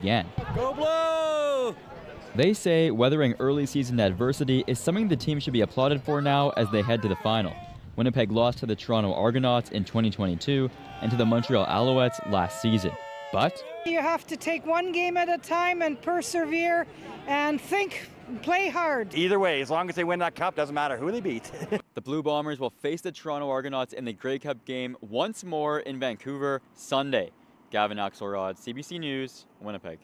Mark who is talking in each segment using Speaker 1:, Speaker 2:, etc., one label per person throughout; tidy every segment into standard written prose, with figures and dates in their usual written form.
Speaker 1: again.
Speaker 2: Go Blue!
Speaker 1: They say weathering early season adversity is something the team should be applauded for now as they head to the final. Winnipeg lost to the Toronto Argonauts in 2022 and to the Montreal Alouettes last season. But
Speaker 3: you have to take one game at a time and persevere and play hard.
Speaker 2: Either way, as long as they win that cup, doesn't matter who they beat.
Speaker 1: the Blue Bombers will face the Toronto Argonauts in the Grey Cup game once more in Vancouver Sunday. Gavin Axelrod, CBC News, Winnipeg.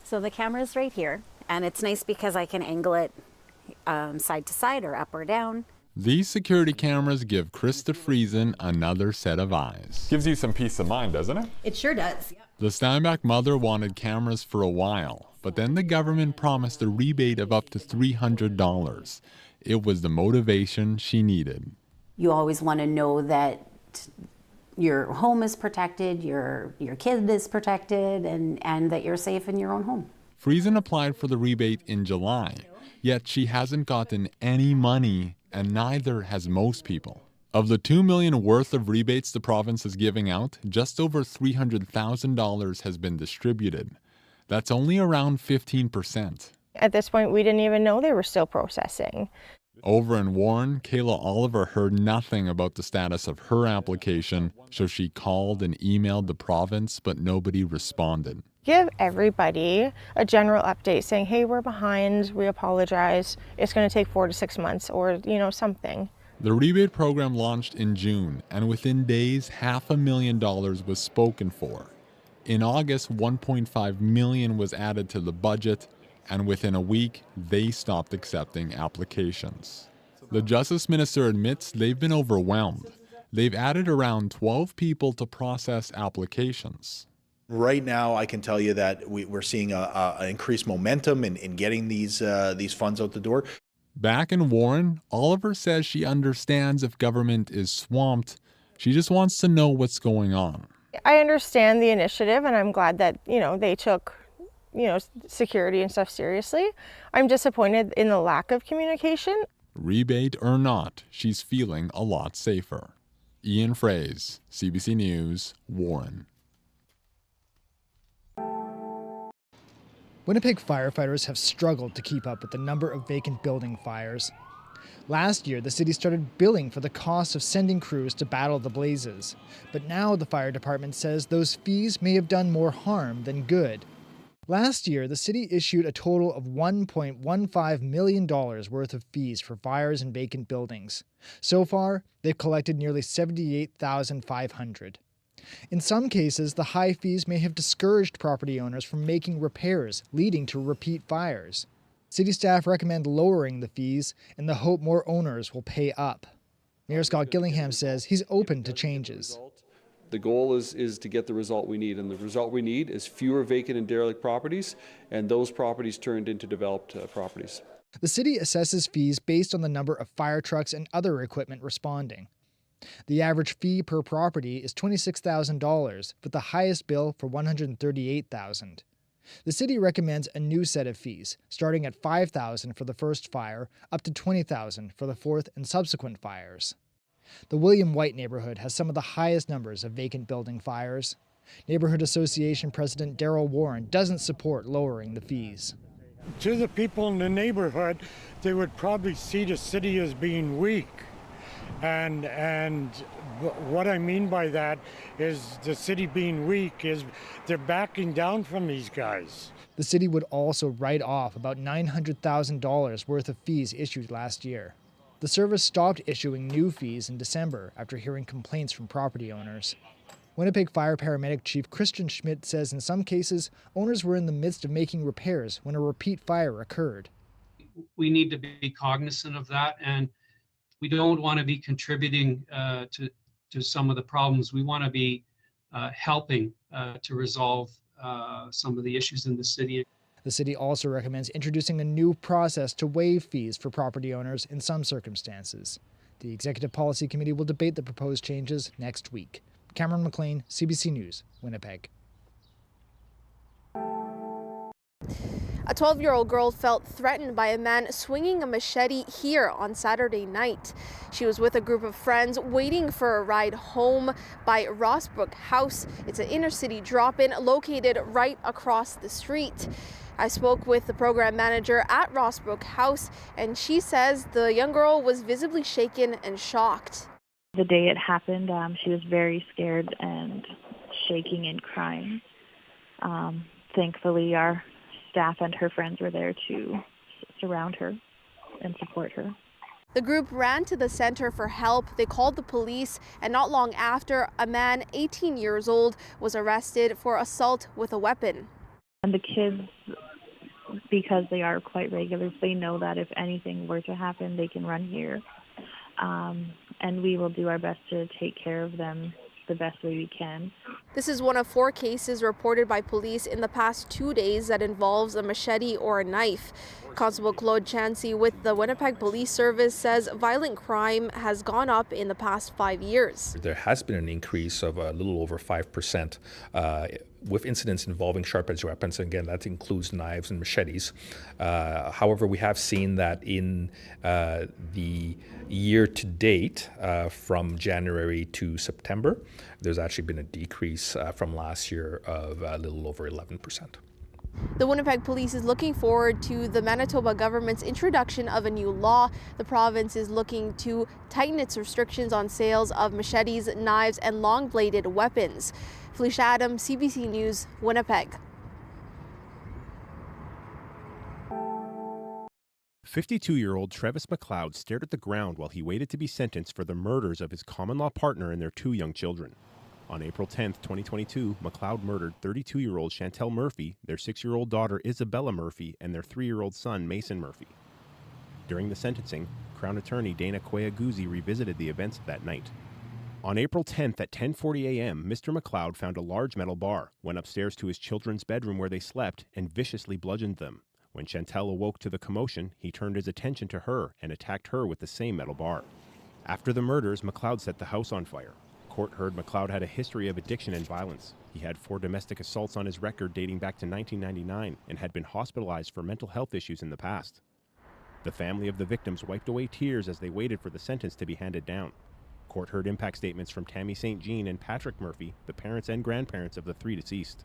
Speaker 4: So the camera's right here, and it's nice because I can angle it side to side or up or down.
Speaker 5: These security cameras give Krista Friesen another set of eyes.
Speaker 6: Gives you some peace of mind, doesn't it?
Speaker 4: It sure does.
Speaker 5: The Steinbach mother wanted cameras for a while, but then the government promised a rebate of up to $300. It was the motivation she needed.
Speaker 4: You always want to know that your home is protected, your kid is protected, and that you're safe in your own home.
Speaker 5: Friesen applied for the rebate in July, yet she hasn't gotten any money, and neither has most people. Of the $2 million worth of rebates the province is giving out, just over $300,000 has been distributed. That's only around 15%.
Speaker 7: At this point, we didn't even know they were still processing.
Speaker 5: Over in Warren, Kayla Oliver heard nothing about the status of her application, so she called and emailed the province, but nobody responded.
Speaker 7: Give everybody a general update saying, hey, we're behind, we apologize, it's going to take 4 to 6 months, or, something.
Speaker 5: The rebate program launched in June, and within days, $500,000 was spoken for. In August, $1.5 million was added to the budget, and within a week, they stopped accepting applications. The Justice Minister admits they've been overwhelmed. They've added around 12 people to process applications.
Speaker 8: Right now, I can tell you that we're seeing an increased momentum in getting these funds out the door.
Speaker 5: Back in Warren, Oliver says she understands if government is swamped. She just wants to know what's going on.
Speaker 7: I understand the initiative, and I'm glad that, they took security and stuff seriously. I'm disappointed in the lack of communication.
Speaker 5: Rebate or not, she's feeling a lot safer. Ian Fraze, CBC News, Warren.
Speaker 9: Winnipeg firefighters have struggled to keep up with the number of vacant building fires. Last year, the city started billing for the cost of sending crews to battle the blazes. But now the fire department says those fees may have done more harm than good. Last year, the city issued a total of $1.15 million worth of fees for fires in vacant buildings. So far, they've collected nearly $78,500. In some cases, the high fees may have discouraged property owners from making repairs, leading to repeat fires. City staff recommend lowering the fees in the hope more owners will pay up. Mayor Scott Gillingham says he's open to changes.
Speaker 10: The goal is to get the result we need, and the result we need is fewer vacant and derelict properties, and those properties turned into developed properties.
Speaker 9: The city assesses fees based on the number of fire trucks and other equipment responding. The average fee per property is $26,000, with the highest bill for $138,000. The city recommends a new set of fees, starting at $5,000 for the first fire, up to $20,000 for the fourth and subsequent fires. The William White neighborhood has some of the highest numbers of vacant building fires. Neighborhood Association President Darrell Warren doesn't support lowering the fees.
Speaker 11: To the people in the neighborhood, they would probably see the city as being weak. And what I mean by that is the city being weak is they're backing down from these guys.
Speaker 9: The city would also write off about $900,000 worth of fees issued last year. The service stopped issuing new fees in December after hearing complaints from property owners. Winnipeg Fire Paramedic Chief Christian Schmidt says in some cases, owners were in the midst of making repairs when a repeat fire occurred.
Speaker 12: We need to be cognizant of that, and we don't want to be contributing to some of the problems. We want to be helping to resolve some of the issues in the city.
Speaker 9: The city also recommends introducing a new process to waive fees for property owners in some circumstances. The Executive Policy Committee will debate the proposed changes next week. Cameron McLean, CBC News, Winnipeg.
Speaker 13: A 12-year-old girl felt threatened by a man swinging a machete here on Saturday night. She was with a group of friends waiting for a ride home by Rossbrook House. It's an inner-city drop-in located right across the street. I spoke with the program manager at Rossbrook House, and she says the young girl was visibly shaken and shocked.
Speaker 14: The day it happened, she was very scared and shaking and crying. Thankfully, our staff and her friends were there to surround her and support her.
Speaker 13: The group ran to the center for help. They called the police, and not long after, a man 18 years old was arrested for assault with a weapon.
Speaker 14: And the kids, because they are quite regulars, they know that if anything were to happen, they can run here. And we will do our best to take care of them the best way we can.
Speaker 13: This is one of 4 cases reported by police in the past 2 days that involves a machete or a knife. Constable Claude Chansey with the Winnipeg Police Service says violent crime has gone up in the past 5 years.
Speaker 15: There has been an increase of a little over 5% with incidents involving sharp-edged weapons. Again, that includes knives and machetes. However, we have seen that in the year to date, from January to September, there's actually been a decrease from last year of a little over 11%.
Speaker 13: The Winnipeg Police is looking forward to the Manitoba government's introduction of a new law. The province is looking to tighten its restrictions on sales of machetes, knives, and long-bladed weapons. Felicia Adams, CBC News, Winnipeg.
Speaker 16: 52-year-old Travis McLoud stared at the ground while he waited to be sentenced for the murders of his common-law partner and their 2 young children. On April 10, 2022, McLoud murdered 32-year-old Chantel Murphy, their 6-year-old daughter Isabella Murphy, and their 3-year-old son Mason Murphy. During the sentencing, Crown Attorney Dana Quayaguzzi revisited the events of that night. On April 10th at 10:40 a.m., Mr. McLoud found a large metal bar, went upstairs to his children's bedroom where they slept, and viciously bludgeoned them. When Chantel awoke to the commotion, he turned his attention to her and attacked her with the same metal bar. After the murders, McLoud set the house on fire. Court heard McLoud had a history of addiction and violence. He had 4 domestic assaults on his record dating back to 1999 and had been hospitalized for mental health issues in the past. The family of the victims wiped away tears as they waited for the sentence to be handed down. Court heard impact statements from Tammy St. Jean and Patrick Murphy, the parents and grandparents of the 3 deceased.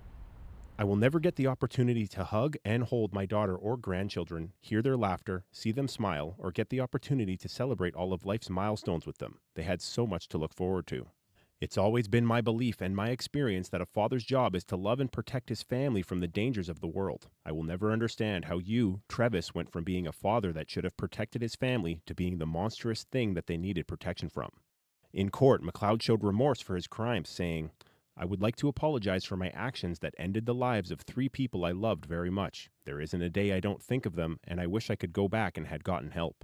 Speaker 16: I will never get the opportunity to hug and hold my daughter or grandchildren, hear their laughter, see them smile, or get the opportunity to celebrate all of life's milestones with them. They had so much to look forward to. It's always been my belief and my experience that a father's job is to love and protect his family from the dangers of the world. I will never understand how you, Travis, went from being a father that should have protected his family to being the monstrous thing that they needed protection from. In court, McLoud showed remorse for his crimes, saying, "I would like to apologize for my actions that ended the lives of 3 people I loved very much. There isn't a day I don't think of them, and I wish I could go back and had gotten help."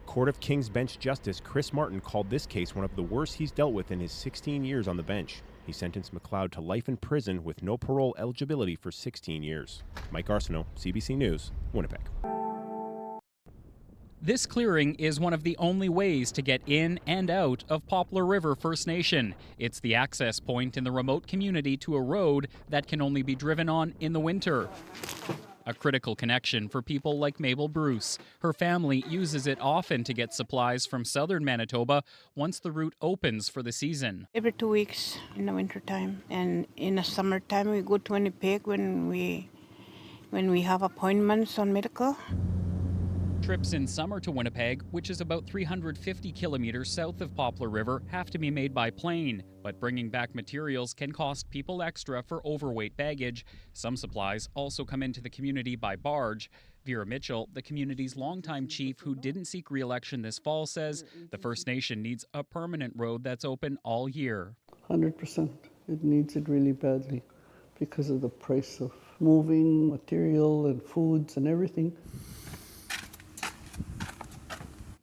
Speaker 16: Court of King's Bench Justice Chris Martin called this case one of the worst he's dealt with in his 16 years on the bench. He sentenced McLoud to life in prison with no parole eligibility for 16 years. Mike Arsenault, CBC News, Winnipeg.
Speaker 17: This clearing is one of the only ways to get in and out of Popler River First Nation. It's the access point in the remote community to a road that can only be driven on in the winter. A critical connection for people like Mabel Bruce. Her family uses it often to get supplies from southern Manitoba once the route opens for the season.
Speaker 18: Every 2 weeks in the wintertime, and in the summertime we go to Winnipeg when we have appointments on medical.
Speaker 17: Trips in summer to Winnipeg, which is about 350 kilometers south of Poplar River, have to be made by plane. But bringing back materials can cost people extra for overweight baggage. Some supplies also come into the community by barge. Vera Mitchell, the community's longtime chief who didn't seek re-election this fall, says the First Nation needs a permanent road that's open all year.
Speaker 19: 100%. It needs it really badly because of the price of moving material and foods and everything.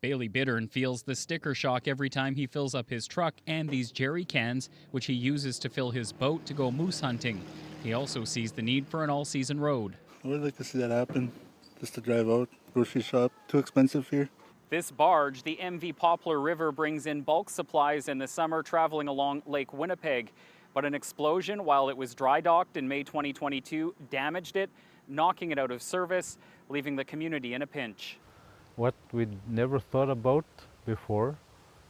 Speaker 17: Bailey Bittern feels the sticker shock every time he fills up his truck and these jerry cans, which he uses to fill his boat to go moose hunting. He also sees the need for an all-season road.
Speaker 20: I would like to see that happen, just to drive out, grocery shop. Too expensive here.
Speaker 17: This barge, the MV Poplar River, brings in bulk supplies in the summer traveling along Lake Winnipeg. But an explosion while it was dry docked in May 2022 damaged it, knocking it out of service, leaving the community in a pinch.
Speaker 21: What we never thought about before,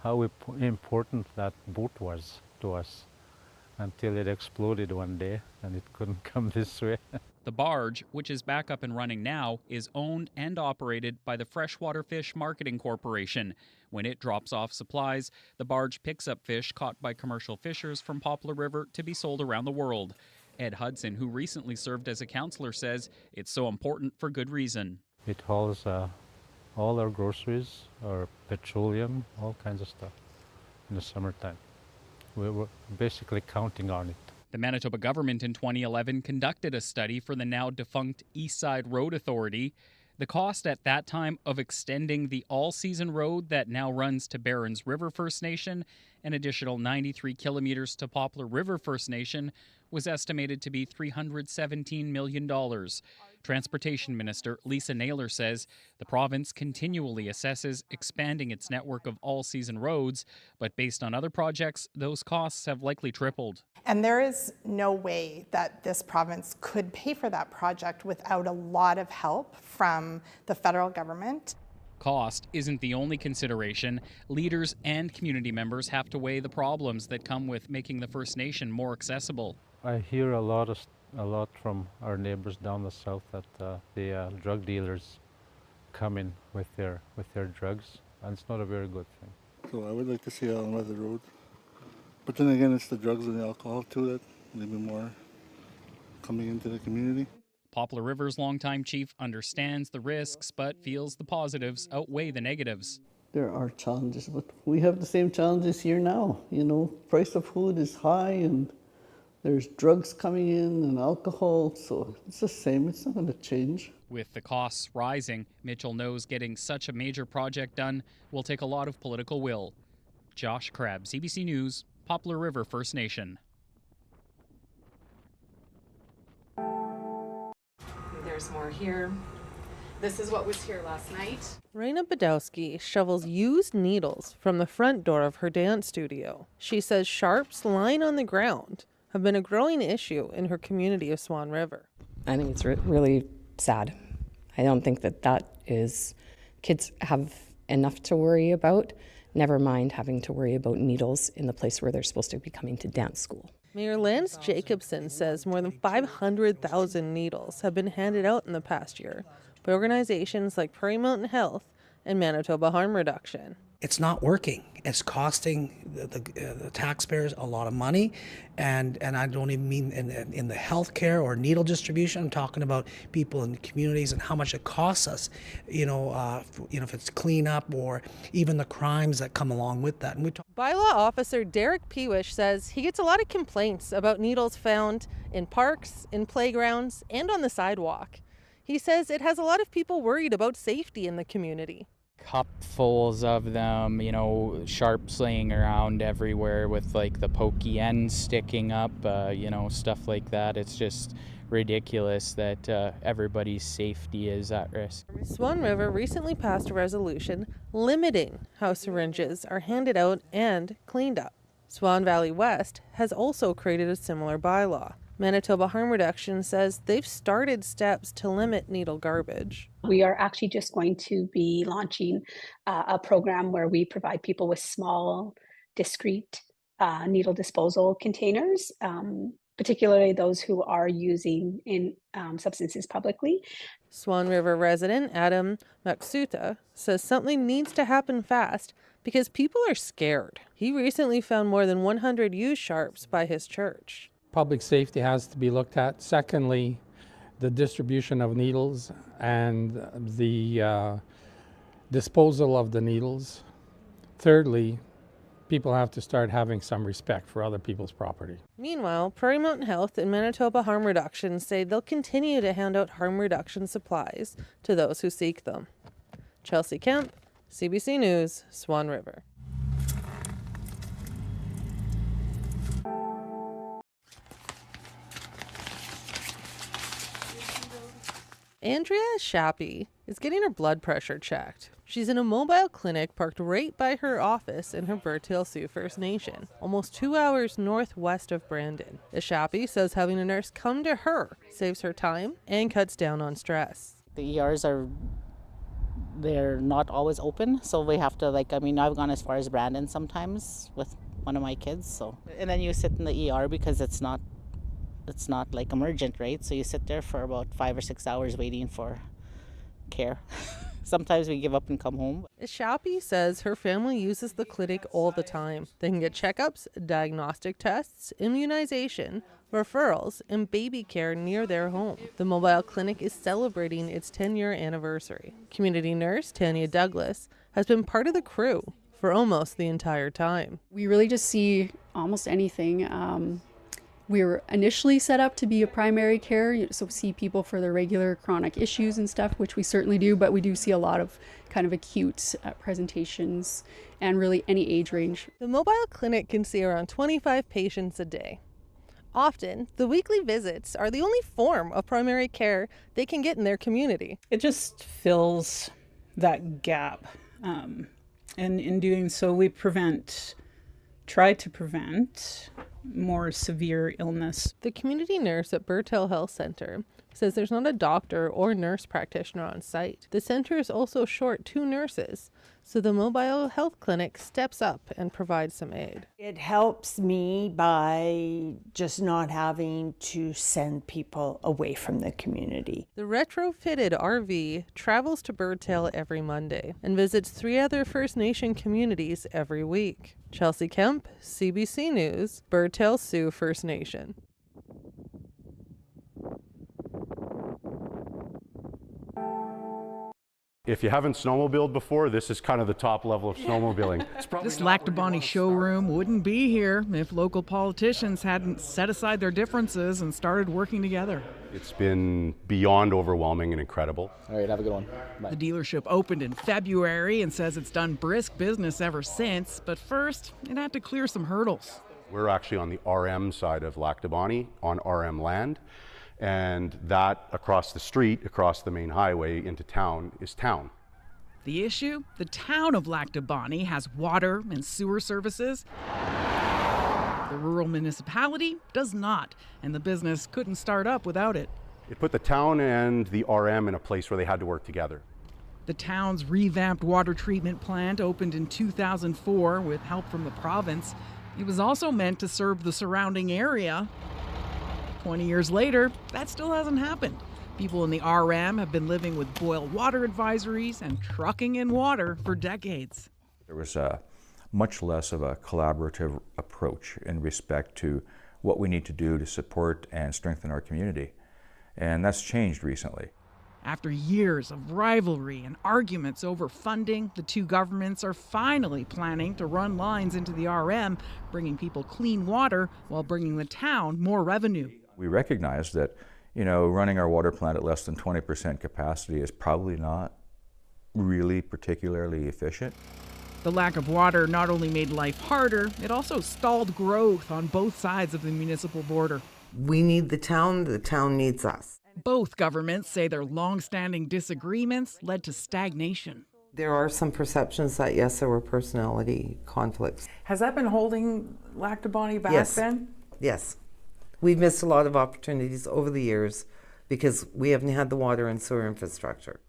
Speaker 21: how important that boat was to us, until it exploded one day and it couldn't come this way.
Speaker 17: The barge, which is back up and running now, is owned and operated by the Freshwater Fish Marketing Corporation. When it drops off supplies, the barge picks up fish caught by commercial fishers from Poplar River to be sold around the world. Ed Hudson, who recently served as a councillor, says it's so important for good reason.
Speaker 21: It hauls all our groceries, our petroleum, all kinds of stuff in the summertime. We were basically counting on it.
Speaker 17: The Manitoba government in 2011 conducted a study for the now defunct East Side Road Authority. The cost at that time of extending the all-season road that now runs to Barons River First Nation, an additional 93 kilometers to Poplar River First Nation, was estimated to be $317 million. Transportation Minister Lisa Naylor says the province continually assesses expanding its network of all-season roads, but based on other projects, those costs have likely tripled.
Speaker 22: And there is no way that this province could pay for that project without a lot of help from the federal government.
Speaker 17: Cost isn't the only consideration. Leaders and community members have to weigh the problems that come with making the First Nation more accessible.
Speaker 21: I hear a lot from our neighbors down the south that the drug dealers come in with their drugs, and it's not a very good thing.
Speaker 20: So I would like to see it on another road. But then again, it's the drugs and the alcohol too that maybe more coming into the community.
Speaker 17: Poplar River's longtime chief understands the risks, but feels the positives outweigh the negatives.
Speaker 19: There are challenges, but we have the same challenges here now. You know, price of food is high and there's drugs coming in and alcohol, so it's the same. It's not going to change.
Speaker 17: With the costs rising, Mitchell knows getting such a major project done will take a lot of political will. Josh Crabb, CBC News, Poplar River First Nation.
Speaker 23: There's more here. This is what was here last night.
Speaker 7: Raina Badowski shovels used needles from the front door of her dance studio. She says sharps lying on the ground have been a growing issue in her community of Swan River.
Speaker 23: I think it's really sad. I don't think that is, kids have enough to worry about, never mind having to worry about needles in the place where they're supposed to be coming to dance school.
Speaker 7: Mayor Lance Jacobson says more than 500,000 needles have been handed out in the past year by organizations like Prairie Mountain Health and Manitoba Harm Reduction.
Speaker 1: It's not working. It's costing the taxpayers a lot of money, and I don't even mean in the healthcare or needle distribution. I'm talking about people in the communities and how much it costs us. If it's cleanup or even the crimes that come along with that. And
Speaker 7: Bylaw Officer Derek Peguis says he gets a lot of complaints about needles found in parks, in playgrounds, and on the sidewalk. He says it has a lot of people worried about safety in the community.
Speaker 17: Cupfuls of them, sharps laying around everywhere with like the pokey ends sticking up, stuff like that. It's just ridiculous that everybody's safety is at risk.
Speaker 7: Swan River recently passed a resolution limiting how syringes are handed out and cleaned up. Swan Valley West has also created a similar bylaw. Manitoba Harm Reduction says they've started steps to limit needle garbage.
Speaker 2: We are actually just going to be launching a program where we provide people with small, discrete needle disposal containers, particularly those who are using substances publicly.
Speaker 7: Swan River resident Adam Maksuta says something needs to happen fast because people are scared. He recently found more than 100 used sharps by his church.
Speaker 3: Public safety has to be looked at. Secondly, the distribution of needles and the disposal of the needles. Thirdly, people have to start having some respect for other people's property.
Speaker 7: Meanwhile, Prairie Mountain Health and Manitoba Harm Reduction say they'll continue to hand out harm reduction supplies to those who seek them. Chelsea Kemp, CBC News, Swan River. Andrea Shappy is getting her blood pressure checked. She's in a mobile clinic parked right by her office in her Birchwood Sioux First Nation, almost 2 hours northwest of Brandon. Shappy says having a nurse come to her saves her time and cuts down on stress.
Speaker 24: The ERs they're not always open, so we have to I've gone as far as Brandon sometimes with one of my kids. And then you sit in the ER because it's not like emergent, right? So you sit there for about 5 or 6 hours waiting for care. Sometimes we give up and come home.
Speaker 7: Shappy says her family uses the clinic all the time. They can get checkups, diagnostic tests, immunization, referrals, and baby care near their home. The mobile clinic is celebrating its 10-year anniversary. Community nurse Tanya Douglas has been part of the crew for almost the entire time.
Speaker 25: We really just see almost anything. We were initially set up to be a primary care, so see people for their regular chronic issues and stuff, which we certainly do, but we do see a lot of kind of acute presentations and really any age range.
Speaker 7: The mobile clinic can see around 25 patients a day. Often, the weekly visits are the only form of primary care they can get in their community.
Speaker 26: It just fills that gap. And in doing so, we try to prevent more severe illness.
Speaker 7: The community nurse at Birchwood Health Center says there's not a doctor or nurse practitioner on site. The center is also short 2 nurses, so the mobile health clinic steps up and provides some aid.
Speaker 27: It helps me by just not having to send people away from the community.
Speaker 7: The retrofitted RV travels to Birdtail every Monday and visits 3 other First Nation communities every week. Chelsea Kemp, CBC News, Birdtail Sioux First Nation.
Speaker 28: If you haven't snowmobiled before, this is kind of the top level of snowmobiling.
Speaker 29: This Lactabani showroom wouldn't be here if local politicians hadn't set aside their differences and started working together.
Speaker 28: It's been beyond overwhelming and incredible.
Speaker 30: All right, have a good one. Bye.
Speaker 29: The dealership opened in February and says it's done brisk business ever since, but first it had to clear some hurdles.
Speaker 28: We're actually on the RM side of Lactabani, on RM land. And that across the street, across the main highway into town, is town.
Speaker 29: The issue? The town of Lactabani has water and sewer services. The rural municipality does not, and the business couldn't start up without it.
Speaker 28: It put the town and the RM in a place where they had to work together.
Speaker 29: The town's revamped water treatment plant opened in 2004 with help from the province. It was also meant to serve the surrounding area. 20 years later, that still hasn't happened. People in the RM have been living with boil water advisories and trucking in water for decades.
Speaker 4: There was much less of a collaborative approach in respect to what we need to do to support and strengthen our community. And that's changed recently.
Speaker 29: After years of rivalry and arguments over funding, the two governments are finally planning to run lines into the RM, bringing people clean water while bringing the town more revenue.
Speaker 4: We recognize that, running our water plant at less than 20% capacity is probably not really particularly efficient.
Speaker 29: The lack of water not only made life harder, it also stalled growth on both sides of the municipal border.
Speaker 5: We need the town needs us.
Speaker 29: Both governments say their long-standing disagreements led to stagnation.
Speaker 5: There are some perceptions that, yes, there were personality conflicts.
Speaker 6: Has that been holding Lac du Bonnet back
Speaker 5: Yes.
Speaker 6: then?
Speaker 5: Yes. We've missed a lot of opportunities over the years because we haven't had the water and sewer infrastructure.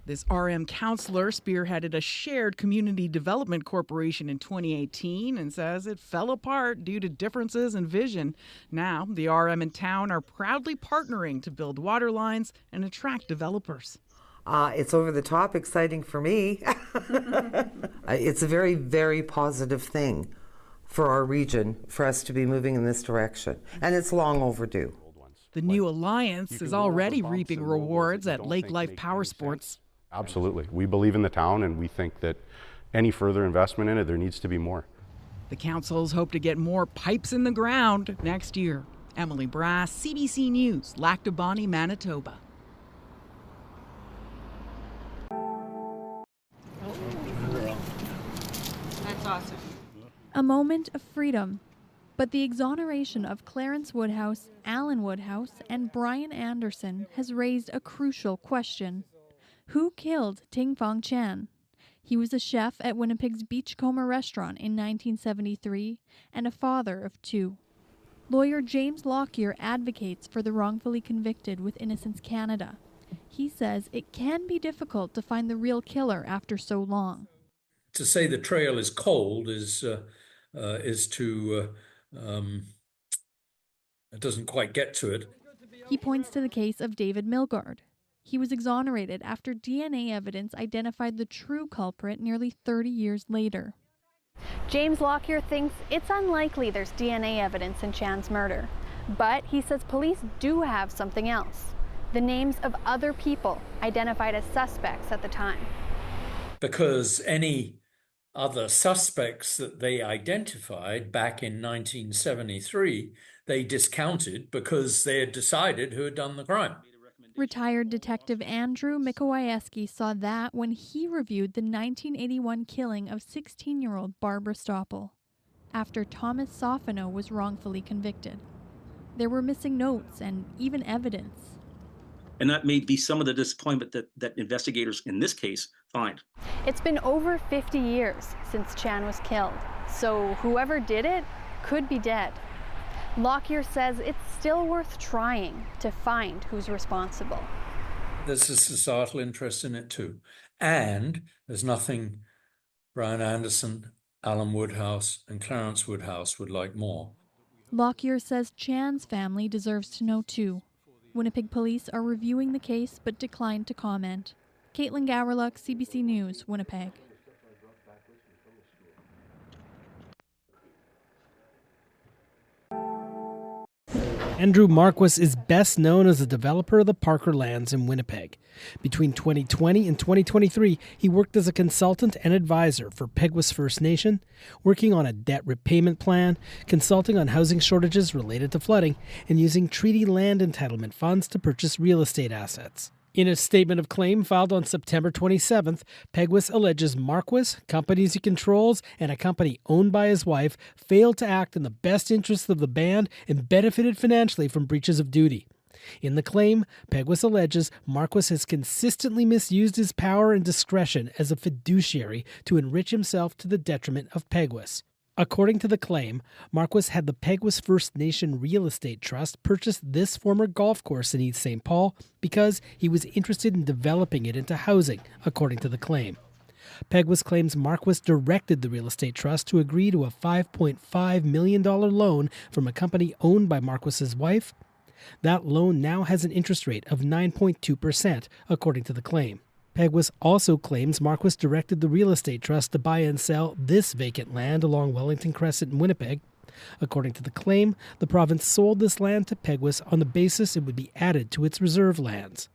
Speaker 29: This RM councillor spearheaded a shared community development corporation in 2018 and says it fell apart due to differences in vision. Now, the RM and town are proudly partnering to build water lines and attract developers.
Speaker 5: It's over the top exciting for me. It's a very, very positive thing for our region, for us to be moving in this direction. And it's long overdue.
Speaker 29: The new alliance is already reaping rewards at Lake Life Power Sports.
Speaker 28: Absolutely. We believe in the town, and we think that any further investment in it, there needs to be more.
Speaker 29: The councils hope to get more pipes in the ground next year. Emily Brass, CBC News, Lac du Bonnet, Manitoba.
Speaker 6: That's awesome.
Speaker 8: A moment of freedom. But the exoneration of Clarence Woodhouse, Alan Woodhouse, and Brian Anderson has raised a crucial question. Who killed Ting Fong Chan? He was a chef at Winnipeg's Beachcomber restaurant in 1973 and a father of two. Lawyer James Lockyer advocates for the wrongfully convicted with Innocence Canada. He says it can be difficult to find the real killer after so long.
Speaker 9: To say the trail is cold is to it doesn't quite get to it.
Speaker 8: He points to the case of David Milgaard. He was exonerated after DNA evidence identified the true culprit nearly 30 years later.
Speaker 10: James Lockyer thinks it's unlikely there's DNA evidence in Chan's murder, but he says police do have something else: the names of other people identified as suspects at the time.
Speaker 9: Because any other suspects that they identified back in 1973, they discounted because they had decided who had done the crime.
Speaker 8: Retired Detective Andrew Mikołajewski saw that when he reviewed the 1981 killing of 16-year-old Barbara Stoppel, after Thomas Sofino was wrongfully convicted. There were missing notes and even evidence.
Speaker 11: And that may be some of the disappointment that investigators in this case find.
Speaker 10: It's been over 50 years since Chan was killed, so whoever did it could be dead. Lockyer says it's still worth trying to find who's responsible.
Speaker 9: There's a societal interest in it too. And there's nothing Brian Anderson, Alan Woodhouse, and Clarence Woodhouse would like more.
Speaker 8: Lockyer says Chan's family deserves to know too. Winnipeg police are reviewing the case but declined to comment. Caitlin Gowerluck, CBC News, Winnipeg.
Speaker 12: Andrew Marquis is best known as a developer of the Parker lands in Winnipeg. Between 2020 and 2023, he worked as a consultant and advisor for Peguis First Nation, working on a debt repayment plan, consulting on housing shortages related to flooding, and using treaty land entitlement funds to purchase real estate assets. In a statement of claim filed on September 27th, Peguis alleges Marquis, companies he controls, and a company owned by his wife failed to act in the best interests of the band and benefited financially from breaches of duty. In the claim, Peguis alleges Marquis has consistently misused his power and discretion as a fiduciary to enrich himself to the detriment of Peguis. According to the claim, Marquis had the Peguis First Nation Real Estate Trust purchase this former golf course in East St. Paul because he was interested in developing it into housing, according to the claim. Peguis claims Marquis directed the real estate trust to agree to a $5.5 million loan from a company owned by Marquis's wife. That loan now has an interest rate of 9.2%, according to the claim. Peguis also claims Marquis directed the real estate trust to buy and sell this vacant land along Wellington Crescent in Winnipeg. According to the claim, the province sold this land to Peguis on the basis it would be added to its reserve lands.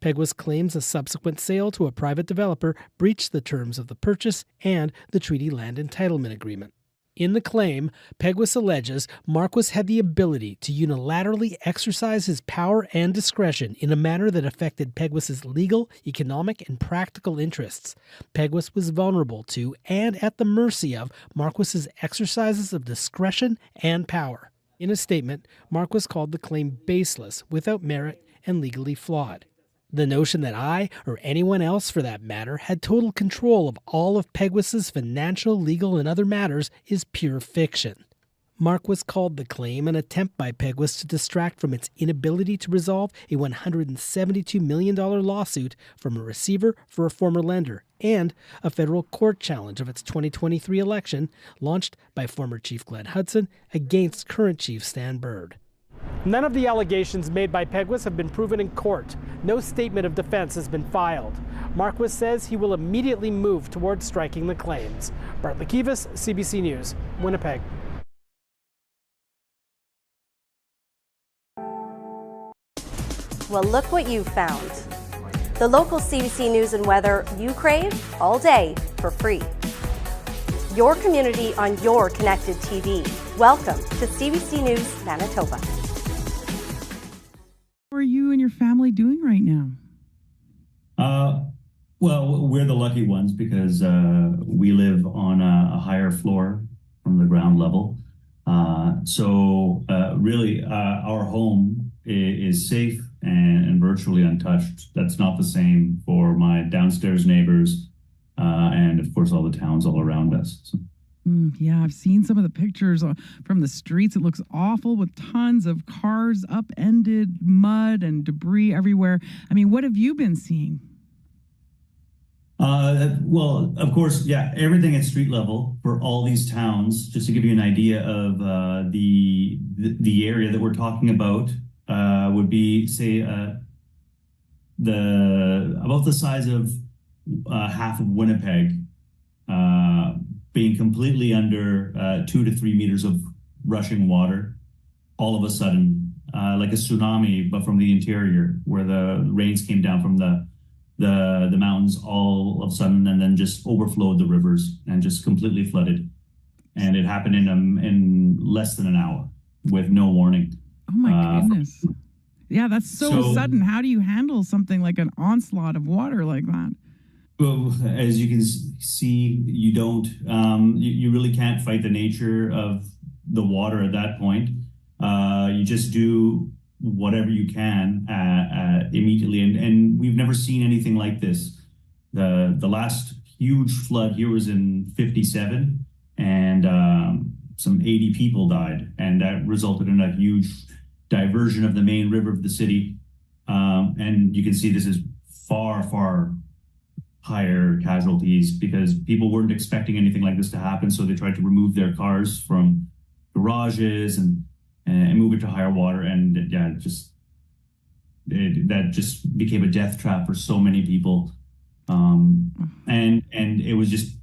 Speaker 12: Peguis claims a subsequent sale to a private developer breached the terms of the purchase and the treaty land entitlement agreement. In the claim, Peguis alleges Marquis had the ability to unilaterally exercise his power and discretion in a manner that affected Peguis's legal, economic, and practical interests. Peguis was vulnerable to and at the mercy of Marquis's exercises of discretion and power. In a statement, Marquis called the claim baseless, without merit, and legally flawed. The notion that I, or anyone else for that matter, had total control of all of Peguis's financial, legal, and other matters is pure fiction. Marquis called the claim an attempt by Peguis to distract from its inability to resolve a $172 million lawsuit from a receiver for a former lender and a federal court challenge of its 2023 election launched by former Chief Glenn Hudson against current Chief Stan Bird. None of the allegations made by Peguis have been proven in court. No statement of defense has been filed. Marquis says he will immediately move towards striking the claims. Bart Lekivas, CBC News, Winnipeg.
Speaker 13: Well, look what you found. The local CBC News and weather you crave all day for free. Your community on your connected TV. Welcome to CBC News Manitoba.
Speaker 29: How are you and your family doing right now?
Speaker 14: Well, we're the lucky ones because we live on a higher floor from the ground level. So really, our home is safe and virtually untouched. That's not the same for my downstairs neighbors and, of course, all the towns all around us. So.
Speaker 29: Yeah, I've seen some of the pictures from the streets. It looks awful with tons of cars upended, mud and debris everywhere. I mean, what have you been seeing?
Speaker 14: Well, of course, yeah, everything at street level for all these towns. Just to give you an idea of the area that we're talking about, would be, say, about the size of half of Winnipeg, being completely under 2 to 3 meters of rushing water, all of a sudden, like a tsunami, but from the interior, where the rains came down from the mountains all of a sudden, and then just overflowed the rivers and just completely flooded. And it happened in less than an hour with no warning.
Speaker 29: Oh my goodness. Yeah, that's so sudden. How do you handle something like an onslaught of water like that?
Speaker 14: Well, as you can see, you don't, you really can't fight the nature of the water at that point. You just do whatever you can immediately. And we've never seen anything like this. The last huge flood here was in 57, and some 80 people died. And that resulted in a huge diversion of the main river of the city. And you can see this is far, far higher casualties because people weren't expecting anything like this to happen. So they tried to remove their cars from garages and move it to higher water. And yeah, that just became a death trap for so many people. And it was just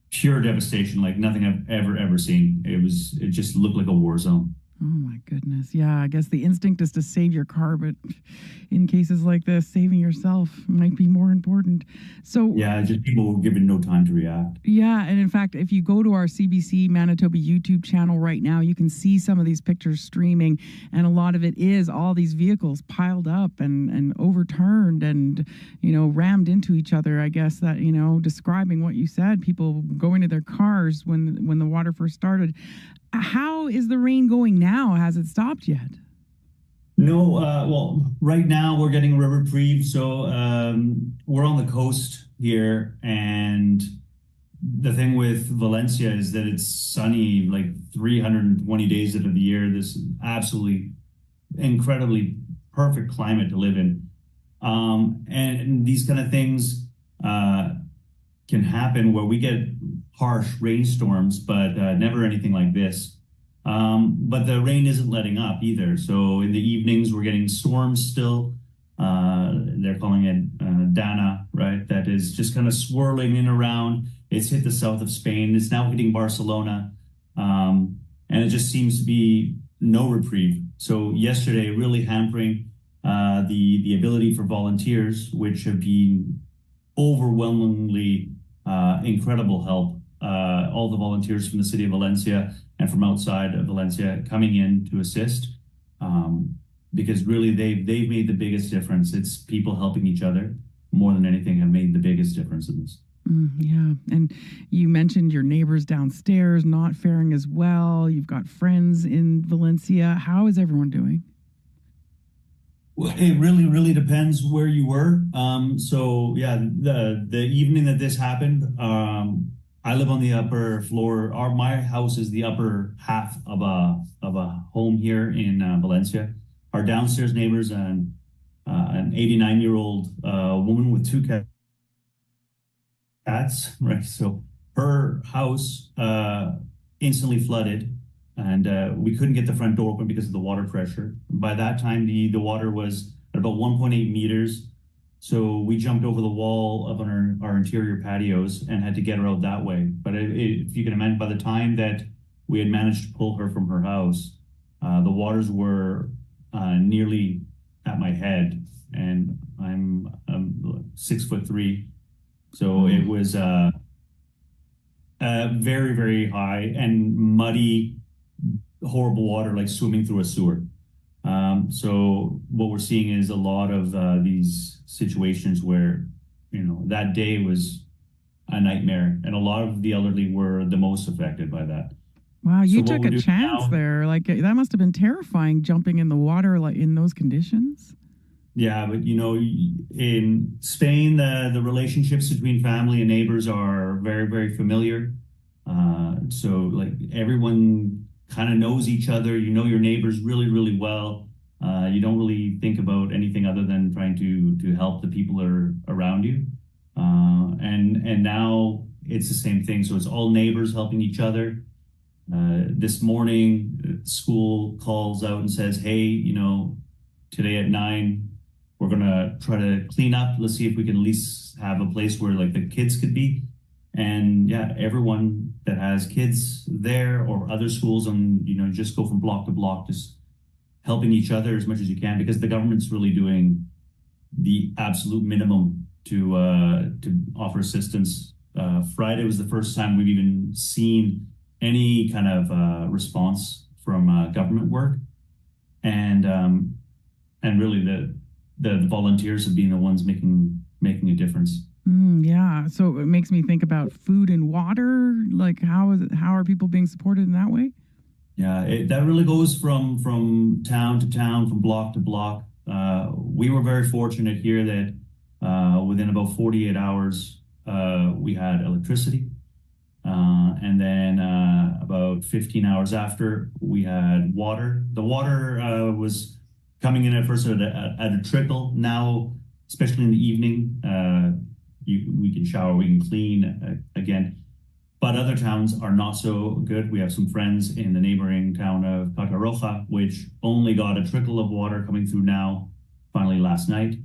Speaker 14: pure devastation, like nothing I've ever seen. It just looked like a war zone.
Speaker 29: Oh my goodness. Yeah, I guess the instinct is to save your car, but in cases like this, saving yourself might be more important. So
Speaker 14: yeah, just people were given no time to react.
Speaker 29: Yeah, and in fact, if you go to our CBC Manitoba YouTube channel right now, you can see some of these pictures streaming, and a lot of it is all these vehicles piled up and overturned and, rammed into each other. I guess that, describing what you said, people going to their cars when the water first started. How is the rain going now? Has it stopped yet?
Speaker 14: No, well, right now we're getting a reprieve. So we're on the coast here. And the thing with Valencia is that it's sunny like 320 days out of the year. This absolutely incredibly perfect climate to live in. And these kind of things can can happen where we get harsh rainstorms, but never anything like this. But the rain isn't letting up either. So in the evenings, we're getting storms still. They're calling it Dana, right? That is just kind of swirling in around. It's hit the south of Spain. It's now hitting Barcelona. And it just seems to be no reprieve. So yesterday, really hampering the ability for volunteers, which have been overwhelmingly incredible help. All the volunteers from the city of Valencia and from outside of Valencia coming in to assist. Because really they've made the biggest difference. It's people helping each other more than anything have made the biggest difference in this.
Speaker 29: Yeah. And you mentioned your neighbors downstairs not faring as well. You've got friends in Valencia. How is everyone doing?
Speaker 14: Well, it really, really depends where you were. So yeah, the evening that this happened, I live on the upper floor. My house is the upper half of a home here in Valencia. Our downstairs neighbors and an 89-year-old woman with 2 cats, right? So her house instantly flooded, and we couldn't get the front door open because of the water pressure. By that time, the water was at about 1.8 meters. So we jumped over the wall of our interior patios and had to get her out that way. But if you can imagine, by the time that we had managed to pull her from her house, the waters were nearly at my head, and I'm 6'3", so it was very, very high and muddy, horrible water, like swimming through a sewer. So what we're seeing is a lot of these situations where, that day was a nightmare, and a lot of the elderly were the most affected by that.
Speaker 29: Wow, you took a chance there. Like, that must have been terrifying, jumping in the water like in those conditions.
Speaker 14: Yeah, but in Spain, the relationships between family and neighbors are very, very familiar. So like everyone kind of knows each other. You know your neighbors really, really well. You don't really think about anything other than trying to help the people that are around you. And now it's the same thing. So it's all neighbors helping each other. This morning, school calls out and says, hey, today at 9, we're going to try to clean up. Let's see if we can at least have a place where like the kids could be. And yeah, everyone that has kids there or other schools, and just go from block to block, just helping each other as much as you can, because the government's really doing the absolute minimum to offer assistance. Friday was the first time we've even seen any kind of response from government work, and really the volunteers have been the ones making a difference.
Speaker 29: Yeah, so it makes me think about food and water. Like, how are people being supported in that way?
Speaker 14: Yeah, that really goes from town to town, from block to block. We were very fortunate here that within about 48 hours we had electricity. And then about 15 hours after, we had water. The water was coming in at first at a trickle. Now, especially in the evening, we can shower, we can clean again. But other towns are not so good. We have some friends in the neighboring town of Catarroja, which only got a trickle of water coming through now, finally last night.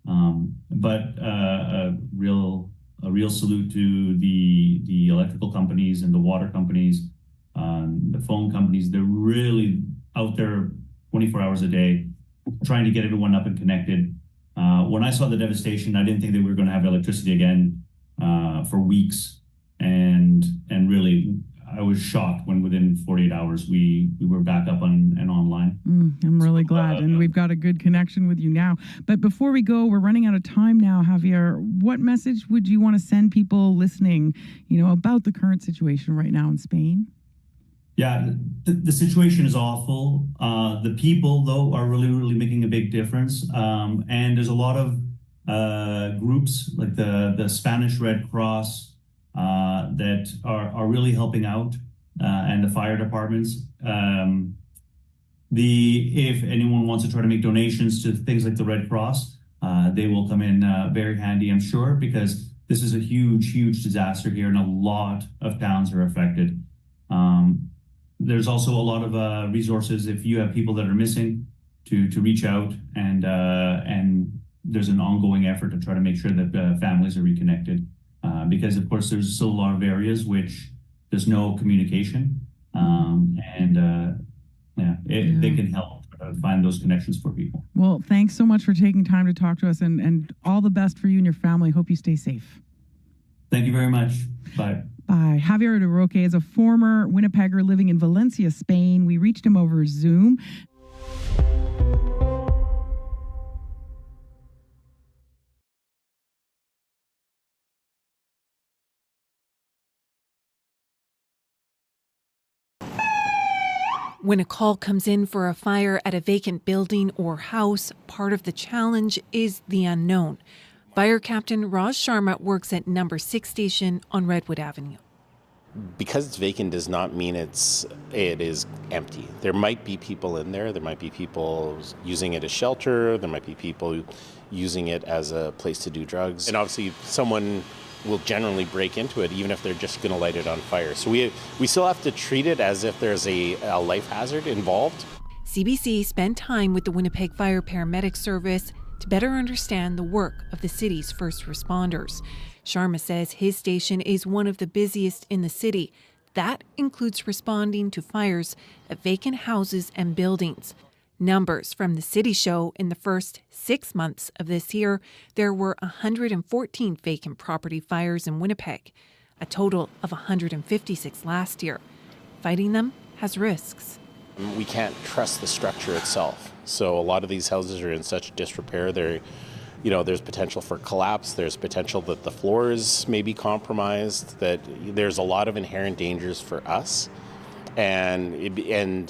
Speaker 14: But a real salute to the electrical companies and the water companies, the phone companies. They're really out there 24 hours a day trying to get everyone up and connected. When I saw the devastation, I didn't think that we were going to have electricity again for weeks. And really, I was shocked when within 48 hours we were back up and online.
Speaker 29: I'm really glad. And we've got a good connection with you now. But before we go, we're running out of time now, Javier. What message would you want to send people listening, about the current situation right now in Spain?
Speaker 14: Yeah, the situation is awful. The people, though, are really, really making a big difference. And there's a lot of groups like the Spanish Red Cross that are really helping out, and the fire departments. If anyone wants to try to make donations to things like the Red Cross, they will come in very handy, I'm sure, because this is a huge disaster here, and a lot of towns are affected. There's also a lot of resources if you have people that are missing to reach out, and there's an ongoing effort to try to make sure that families are reconnected. Because of course there's still a lot of areas which there's no communication, they can help find those connections for people.
Speaker 29: Well, thanks so much for taking time to talk to us, and all the best for you and your family. Hope you stay safe.
Speaker 14: Thank you very much. Bye.
Speaker 29: Bye. Javier Roque is a former Winnipegger living in Valencia, Spain. We reached him over Zoom.
Speaker 1: When a call comes in for a fire at a vacant building or house, part of the challenge is the unknown. Fire Captain Raj Sharma works at number 6 station on Redwood Avenue.
Speaker 15: Because it's vacant does not mean it is empty. There might be people in there. There might be people using it as shelter. There might be people using it as a place to do drugs. And obviously someone will generally break into it, even if they're just going to light it on fire. So we still have to treat it as if there's a life hazard involved.
Speaker 1: CBC spent time with the Winnipeg Fire Paramedic Service to better understand the work of the city's first responders. Sharma says his station is one of the busiest in the city. That includes responding to fires at vacant houses and buildings. Numbers from the city show in the first 6 months of this year, there were 114 vacant property fires in Winnipeg, a total of 156 last year. Fighting them has risks.
Speaker 15: We can't trust the structure itself. So a lot of these houses are in such disrepair. There's potential for collapse. There's potential that the floors may be compromised, that there's a lot of inherent dangers for us. And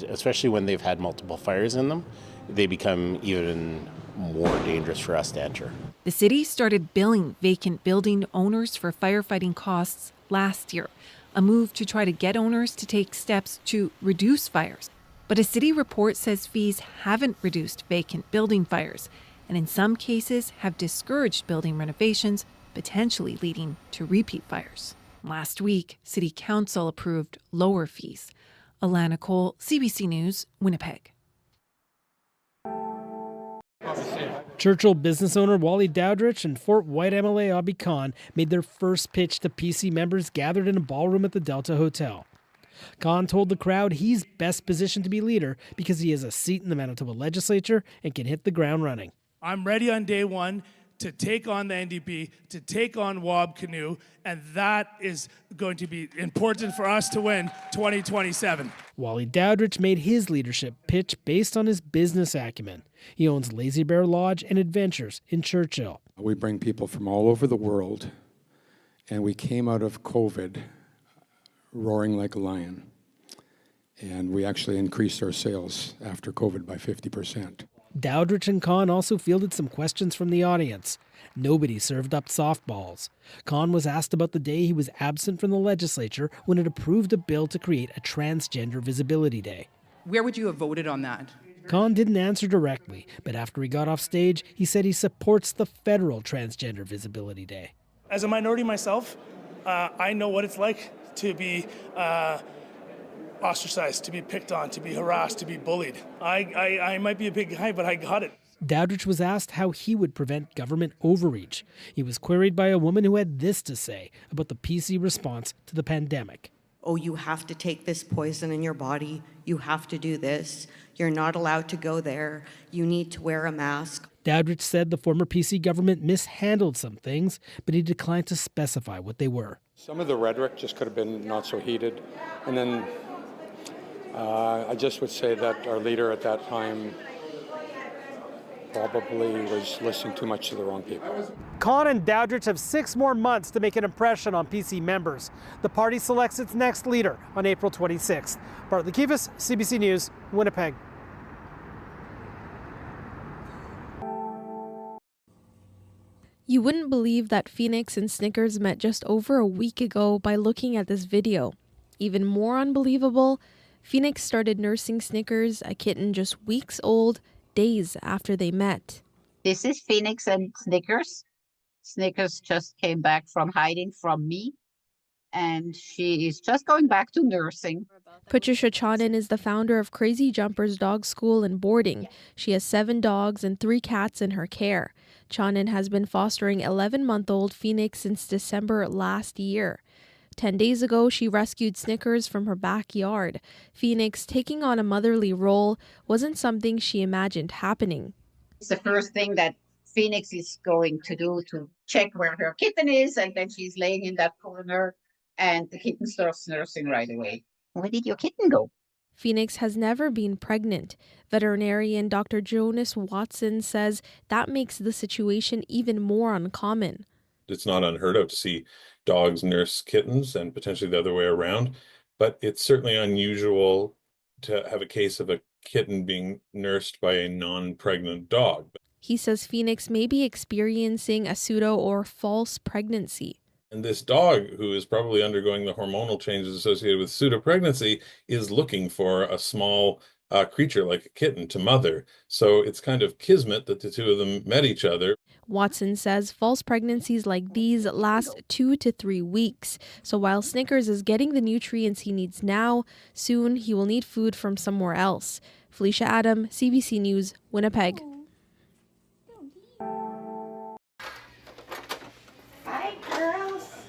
Speaker 15: especially when they've had multiple fires in them, they become even more dangerous for us to enter.
Speaker 1: The city started billing vacant building owners for firefighting costs last year, a move to try to get owners to take steps to reduce fires. But a city report says fees haven't reduced vacant building fires, and in some cases have discouraged building renovations, potentially leading to repeat fires. Last week, City Council approved lower fees. Alana Cole, CBC News, Winnipeg.
Speaker 12: Churchill business owner Wally Dowdrich and Fort White MLA Abhi Khan made their first pitch to PC members gathered in a ballroom at the Delta Hotel. Khan told the crowd he's best positioned to be leader because he has a seat in the Manitoba legislature and can hit the ground running.
Speaker 16: I'm ready on day one to take on the NDP, to take on Wab Canoe, and that is going to be important for us to win 2027.
Speaker 12: Wally Dowdrich made his leadership pitch based on his business acumen. He owns Lazy Bear Lodge and Adventures in Churchill.
Speaker 18: We bring people from all over the world, and we came out of COVID roaring like a lion. And we actually increased our sales after COVID by 50%.
Speaker 12: Dowdrich and Khan also fielded some questions from the audience. Nobody served up softballs. Khan was asked about the day he was absent from the legislature when it approved a bill to create a Transgender Visibility Day.
Speaker 6: Where would you have voted on that?
Speaker 12: Khan didn't answer directly, but after he got off stage, he said he supports the federal Transgender Visibility Day.
Speaker 16: As a minority myself, I know what it's like to be ostracized, to be picked on, to be harassed, to be bullied. I might be a big guy, but I got it.
Speaker 12: Dowdrich was asked how he would prevent government overreach. He was queried by a woman who had this to say about the PC response to the pandemic.
Speaker 19: Oh, you have to take this poison in your body. You have to do this. You're not allowed to go there. You need to wear a mask.
Speaker 12: Dowdrich said the former PC government mishandled some things, but he declined to specify what they were.
Speaker 18: Some of the rhetoric just could have been not so heated. And then I just would say that our leader at that time probably was listening too much to the wrong people.
Speaker 12: Khan and Dowdrich have 6 more months to make an impression on PC members. The party selects its next leader on April 26th. Bartley Kivas, CBC News, Winnipeg.
Speaker 20: You wouldn't believe that Phoenix and Snickers met just over a week ago by looking at this video. Even more unbelievable, Phoenix started nursing Snickers, a kitten just weeks old, days after they met.
Speaker 21: This is Phoenix and Snickers.
Speaker 2: Snickers just came back from hiding from me, and she is just going back to nursing.
Speaker 20: Patricia Chanin is the founder of Crazy Jumpers Dog School and Boarding. She has 7 dogs and 3 cats in her care. Chanin has been fostering 11-month-old Phoenix since December last year. 10 days ago, she rescued Snickers from her backyard. Phoenix taking on a motherly role wasn't something she imagined happening.
Speaker 2: It's the first thing that Phoenix is going to do, to check where her kitten is, and then she's laying in that corner, and the kitten starts nursing right away. Where did your kitten go?
Speaker 20: Phoenix has never been pregnant. Veterinarian Dr. Jonas Watson says that makes the situation even more uncommon.
Speaker 3: It's not unheard of to see dogs nurse kittens and potentially the other way around, but it's certainly unusual to have a case of a kitten being nursed by a non-pregnant dog.
Speaker 20: He says Phoenix may be experiencing a pseudo or false pregnancy.
Speaker 3: And this dog, who is probably undergoing the hormonal changes associated with pseudo-pregnancy, is looking for a small creature like a kitten to mother. So it's kind of kismet that the two of them met each other.
Speaker 20: Watson says false pregnancies like these last 2 to 3 weeks. So while Snickers is getting the nutrients he needs now, soon he will need food from somewhere else. Felicia Adam, CBC News, Winnipeg.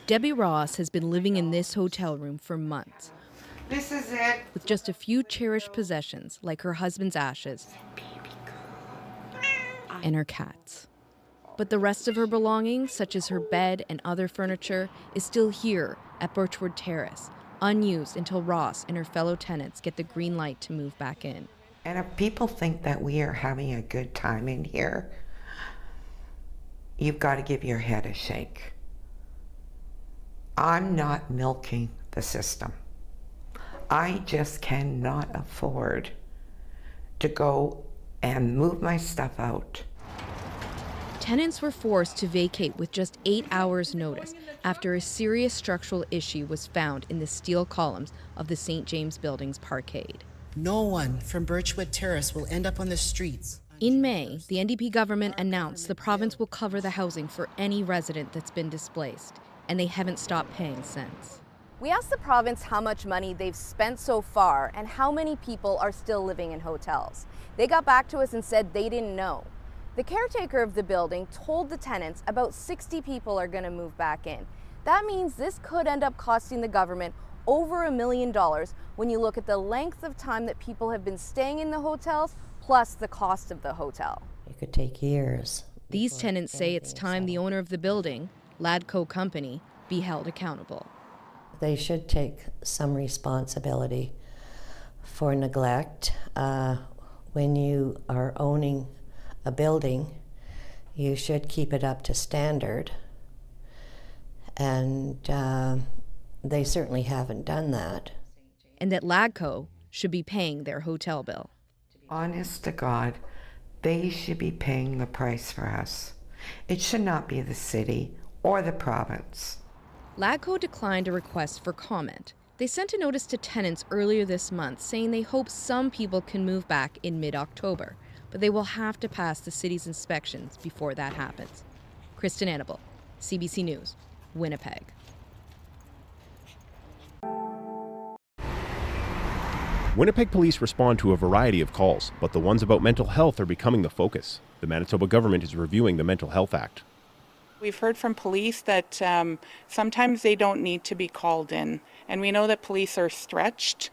Speaker 17: Debbie Ross has been living in this hotel room for months.
Speaker 5: This is it.
Speaker 17: With just a few cherished possessions, like her husband's ashes and her cats. But the rest of her belongings, such as her bed and other furniture, is still here at Birchwood Terrace, unused until Ross and her fellow tenants get the green light to move back in.
Speaker 5: And if people think that we are having a good time in here, you've got to give your head a shake. I'm not milking the system. I just cannot afford to go and move my stuff out.
Speaker 17: Tenants were forced to vacate with just 8 hours' notice after a serious structural issue was found in the steel columns of the St. James Building's parkade.
Speaker 21: No one from Birchwood Terrace will end up on the streets.
Speaker 17: In May, the NDP government announced the province will cover the housing for any resident that's been displaced, and they haven't stopped paying since.
Speaker 13: We asked the province how much money they've spent so far and how many people are still living in hotels. They got back to us and said they didn't know. The caretaker of the building told the tenants about 60 people are going to move back in. That means this could end up costing the government over $1 million when you look at the length of time that people have been staying in the hotels, plus the cost of the hotel.
Speaker 22: It could take years.
Speaker 17: These tenants say it's time the owner of the building, Ladco Company, be held accountable.
Speaker 22: They should take some responsibility for neglect. When you are owning a building, you should keep it up to standard. And they certainly haven't done that.
Speaker 17: And that Ladco should be paying their hotel bill.
Speaker 5: Honest to God, they should be paying the price for us. It should not be the city or the province.
Speaker 17: Ladco declined a request for comment. They sent a notice to tenants earlier this month saying they hope some people can move back in mid-October, but they will have to pass the city's inspections before that happens. Kristen Annabelle, CBC News, Winnipeg.
Speaker 23: Winnipeg police respond to a variety of calls, but the ones about mental health are becoming the focus. The Manitoba government is reviewing the Mental Health Act.
Speaker 24: We've heard from police that sometimes they don't need to be called in, and we know that police are stretched.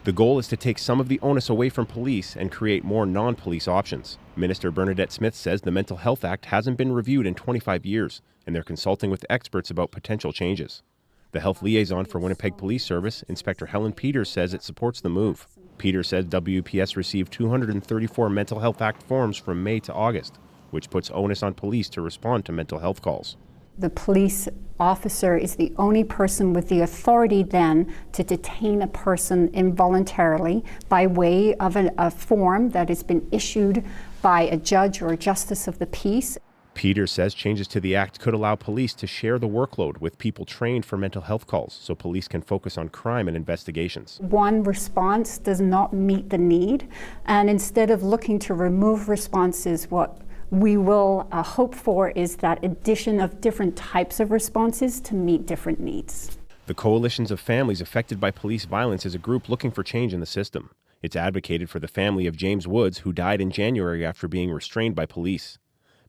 Speaker 23: The goal is to take some of the onus away from police and create more non-police options. Minister Bernadette Smith says the Mental Health Act hasn't been reviewed in 25 years, and they're consulting with experts about potential changes. The health liaison for Winnipeg Police Service, Inspector Helen Peters, says it supports the move. Peters said WPS received 234 Mental Health Act forms from May to August, which puts onus on police to respond to mental health calls.
Speaker 25: The police officer is the only person with the authority then to detain a person involuntarily by way of a form that has been issued by a judge or a justice of the peace.
Speaker 23: Peters says changes to the act could allow police to share the workload with people trained for mental health calls so police can focus on crime and investigations.
Speaker 25: One response does not meet the need, and instead of looking to remove responses, what we will hope for is that addition of different types of responses to meet different needs.
Speaker 23: The Coalitions of Families Affected by Police Violence is a group looking for change in the system. It's advocated for the family of James Woods, who died in January after being restrained by police.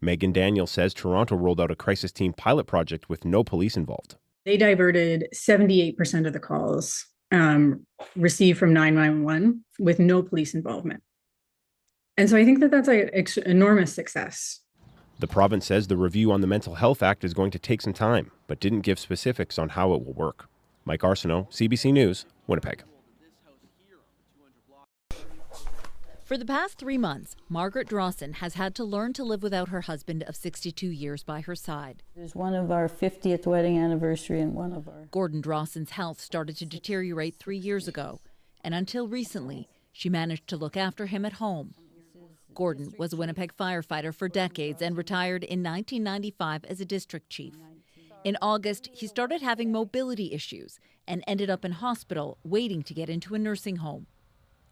Speaker 23: Megan Daniel says Toronto rolled out a crisis team pilot project with no police involved.
Speaker 4: They diverted 78% of the calls received from 911 with no police involvement. And so I think that that's an enormous success.
Speaker 23: The province says the review on the Mental Health Act is going to take some time, but didn't give specifics on how it will work. Mike Arsenault, CBC News, Winnipeg.
Speaker 7: For the past 3 months, Margaret Drawson has had to learn to live without her husband of 62 years by her side.
Speaker 8: There's one of our 50th wedding anniversary and one of our...
Speaker 7: Gordon Drawson's health started to deteriorate 3 years ago, and until recently, she managed to look after him at home. Gordon was a Winnipeg firefighter for decades and retired in 1995 as a district chief. In August, he started having mobility issues and ended up in hospital waiting to get into a nursing home.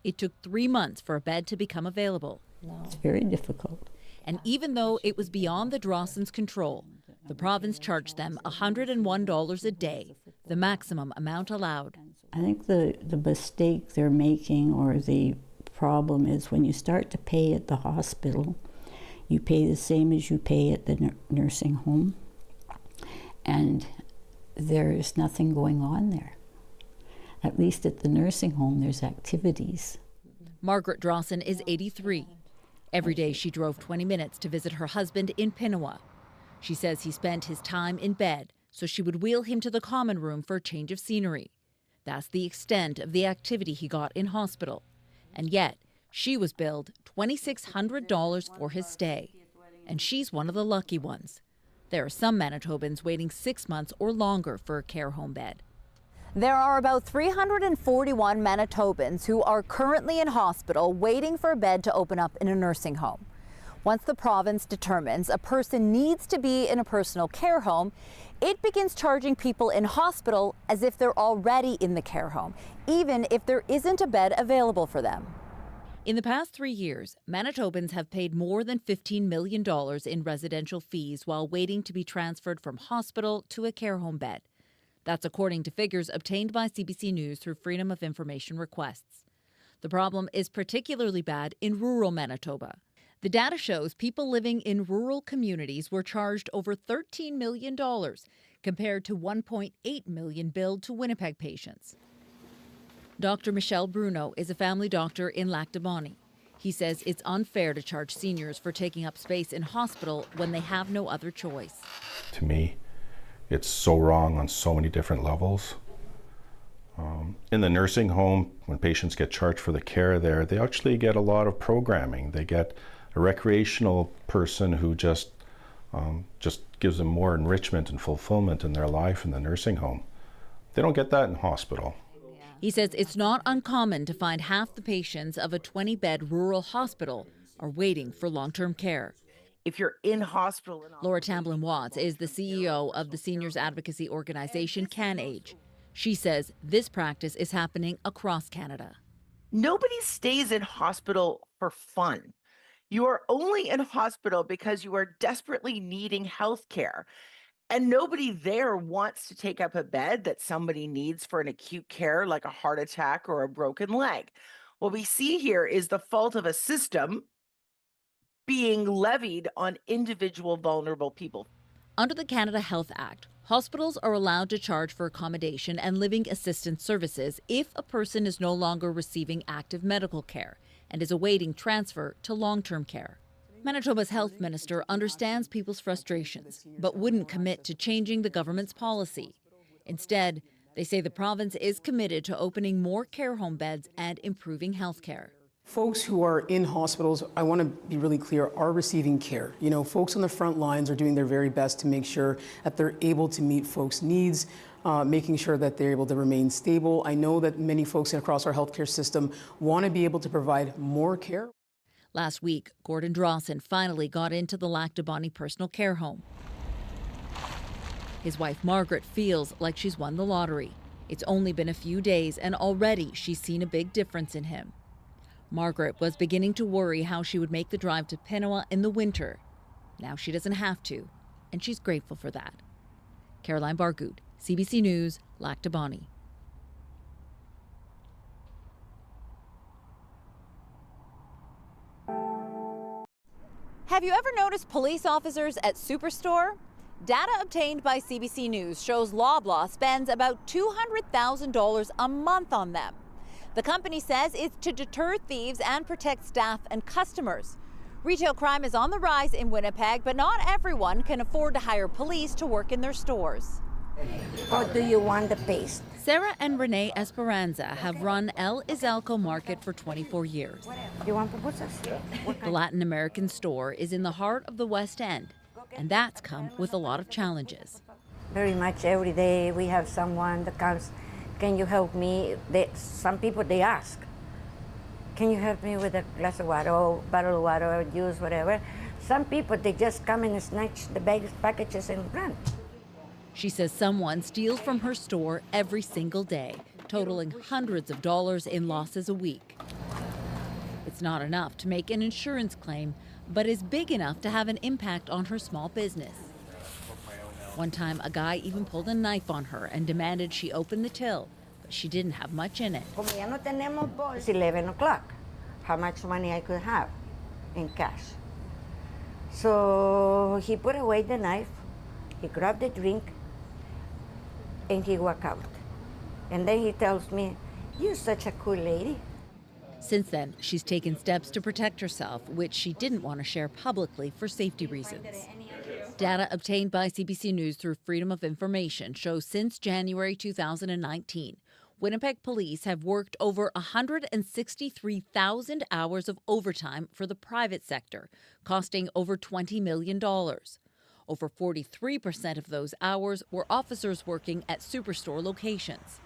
Speaker 7: It took 3 months for a bed to become available.
Speaker 8: It's very difficult.
Speaker 7: And even though it was beyond the Drawsons' control, the province charged them $101 a day, the maximum amount allowed.
Speaker 8: I think the mistake they're making, or the problem, is when you start to pay at the hospital, you pay the same as you pay at the nursing home, and there is nothing going on there. At least at the nursing home, there's activities.
Speaker 7: Margaret Drawson is 83. Every day she drove 20 minutes to visit her husband in Pinawa. She says he spent his time in bed, so she would wheel him to the common room for a change of scenery. That's the extent of the activity he got in hospital. And yet, she was billed $2,600 for his stay. And she's one of the lucky ones. There are some Manitobans waiting 6 months or longer for a care home bed. There are about 341 Manitobans who are currently in hospital waiting for a bed to open up in a nursing home. Once the province determines a person needs to be in a personal care home, it begins charging people in hospital as if they're already in the care home, even if there isn't a bed available for them. In the past 3 years, Manitobans have paid more than $15 million in residential fees while waiting to be transferred from hospital to a care home bed. That's according to figures obtained by CBC News through Freedom of Information requests. The problem is particularly bad in rural Manitoba. The data shows people living in rural communities were charged over $13 million compared to $1.8 million billed to Winnipeg patients. Dr. Michelle Bruno is a family doctor in Lac du Bonnet. He says it's unfair to charge seniors for taking up space in hospital when they have no other choice.
Speaker 9: To me, it's so wrong on so many different levels. In the nursing home, when patients get charged for the care there, they actually get a lot of programming. They get a recreational person who just gives them more enrichment and fulfillment in their life in the nursing home. They don't get that in hospital.
Speaker 7: He says it's not uncommon to find half the patients of a 20-bed rural hospital are waiting for long-term care.
Speaker 10: If you're in hospital...
Speaker 7: Laura Tamblin-Watts is the CEO of the seniors advocacy organization CanAge. She says this practice is happening across Canada.
Speaker 10: Nobody stays in hospital for fun. You are only in hospital because you are desperately needing health care. And nobody there wants to take up a bed that somebody needs for an acute care like a heart attack or a broken leg. What we see here is the fault of a system being levied on individual vulnerable people.
Speaker 7: Under the Canada Health Act, hospitals are allowed to charge for accommodation and living assistance services if a person is no longer receiving active medical care and is awaiting transfer to long-term care. Manitoba's health minister understands people's frustrations, but wouldn't commit to changing the government's policy. Instead, they say the province is committed to opening more care home beds and improving health care.
Speaker 11: Folks who are in hospitals, I want to be really clear, are receiving care. You know, folks on the front lines are doing their very best to make sure that they're able to meet folks' needs, making sure that they're able to remain stable. I know that many folks across our healthcare system want to be able to provide more care.
Speaker 7: Last week, Gordon Drawson finally got into the Lac du Bonnet personal care home. His wife Margaret feels like she's won the lottery. It's only been a few days and already she's seen a big difference in him. Margaret was beginning to worry how she would make the drive to Pinawa in the winter. Now she doesn't have to, and she's grateful for that. Caroline Bargood, CBC News, Lac du Bonny.
Speaker 1: Have you ever noticed police officers at Superstore? Data obtained by CBC News shows Loblaw spends about $200,000 a month on them. The company says it's to deter thieves and protect staff and customers. Retail crime is on the rise in Winnipeg, but not everyone can afford to hire police to work in their stores.
Speaker 6: Or do you want the paste?
Speaker 7: Sarah and Renee Esperanza have run El Izalco Market for 24 years.
Speaker 6: You want pupusas?
Speaker 7: The Latin American store is in the heart of the West End, and that's come with a lot of challenges.
Speaker 6: Very much every day we have someone that comes, can you help me? Some people, they ask, can you help me with a glass of water or bottle of water or juice, whatever. Some people, they just come and snatch the bags, packages and run.
Speaker 7: She says someone steals from her store every single day, totaling hundreds of dollars in losses a week. It's not enough to make an insurance claim, but is big enough to have an impact on her small business. One time, a guy even pulled a knife on her and demanded she open the till, but she didn't have much in it.
Speaker 6: It's 11 o'clock. How much money I could have in cash. So he put away the knife, he grabbed the drink, and he walked out. And then he tells me, you're such a cool lady.
Speaker 7: Since then, she's taken steps to protect herself, which she didn't want to share publicly for safety reasons. Data obtained by CBC News through Freedom of Information shows since January 2019, Winnipeg police have worked over 163,000 hours of overtime for the private sector, costing over $20 million. Over 43% of those hours were officers working at Superstore locations.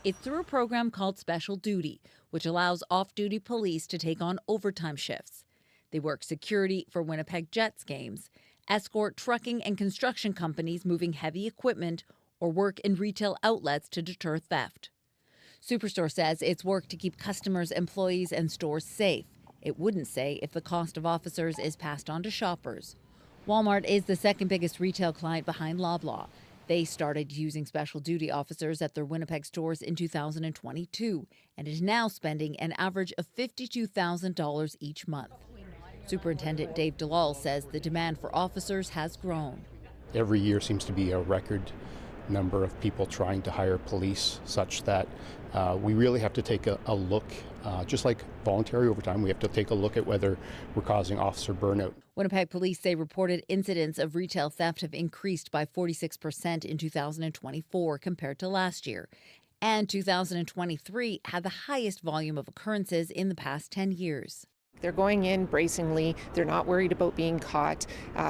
Speaker 7: It's through a program called Special Duty, which allows off-duty police to take on overtime shifts. They work security for Winnipeg Jets games, escort trucking and construction companies moving heavy equipment, or work in retail outlets to deter theft. Superstore says it's worked to keep customers, employees, and stores safe. It wouldn't say if the cost of officers is passed on to shoppers. Walmart is the second biggest retail client behind Loblaw. They started using special duty officers at their Winnipeg stores in 2022 and is now spending an average of $52,000 each month. Superintendent Dave Dalal says the demand for officers has grown.
Speaker 14: Every year seems to be a record number of people trying to hire police, such that we really have to take a look, just like voluntary overtime, we have to take a look at whether we're causing officer burnout.
Speaker 7: Winnipeg police say reported incidents of retail theft have increased by 46% in 2024 compared to last year. And 2023 had the highest volume of occurrences in the past 10 years.
Speaker 15: They're going in bracingly. They're not worried about being caught.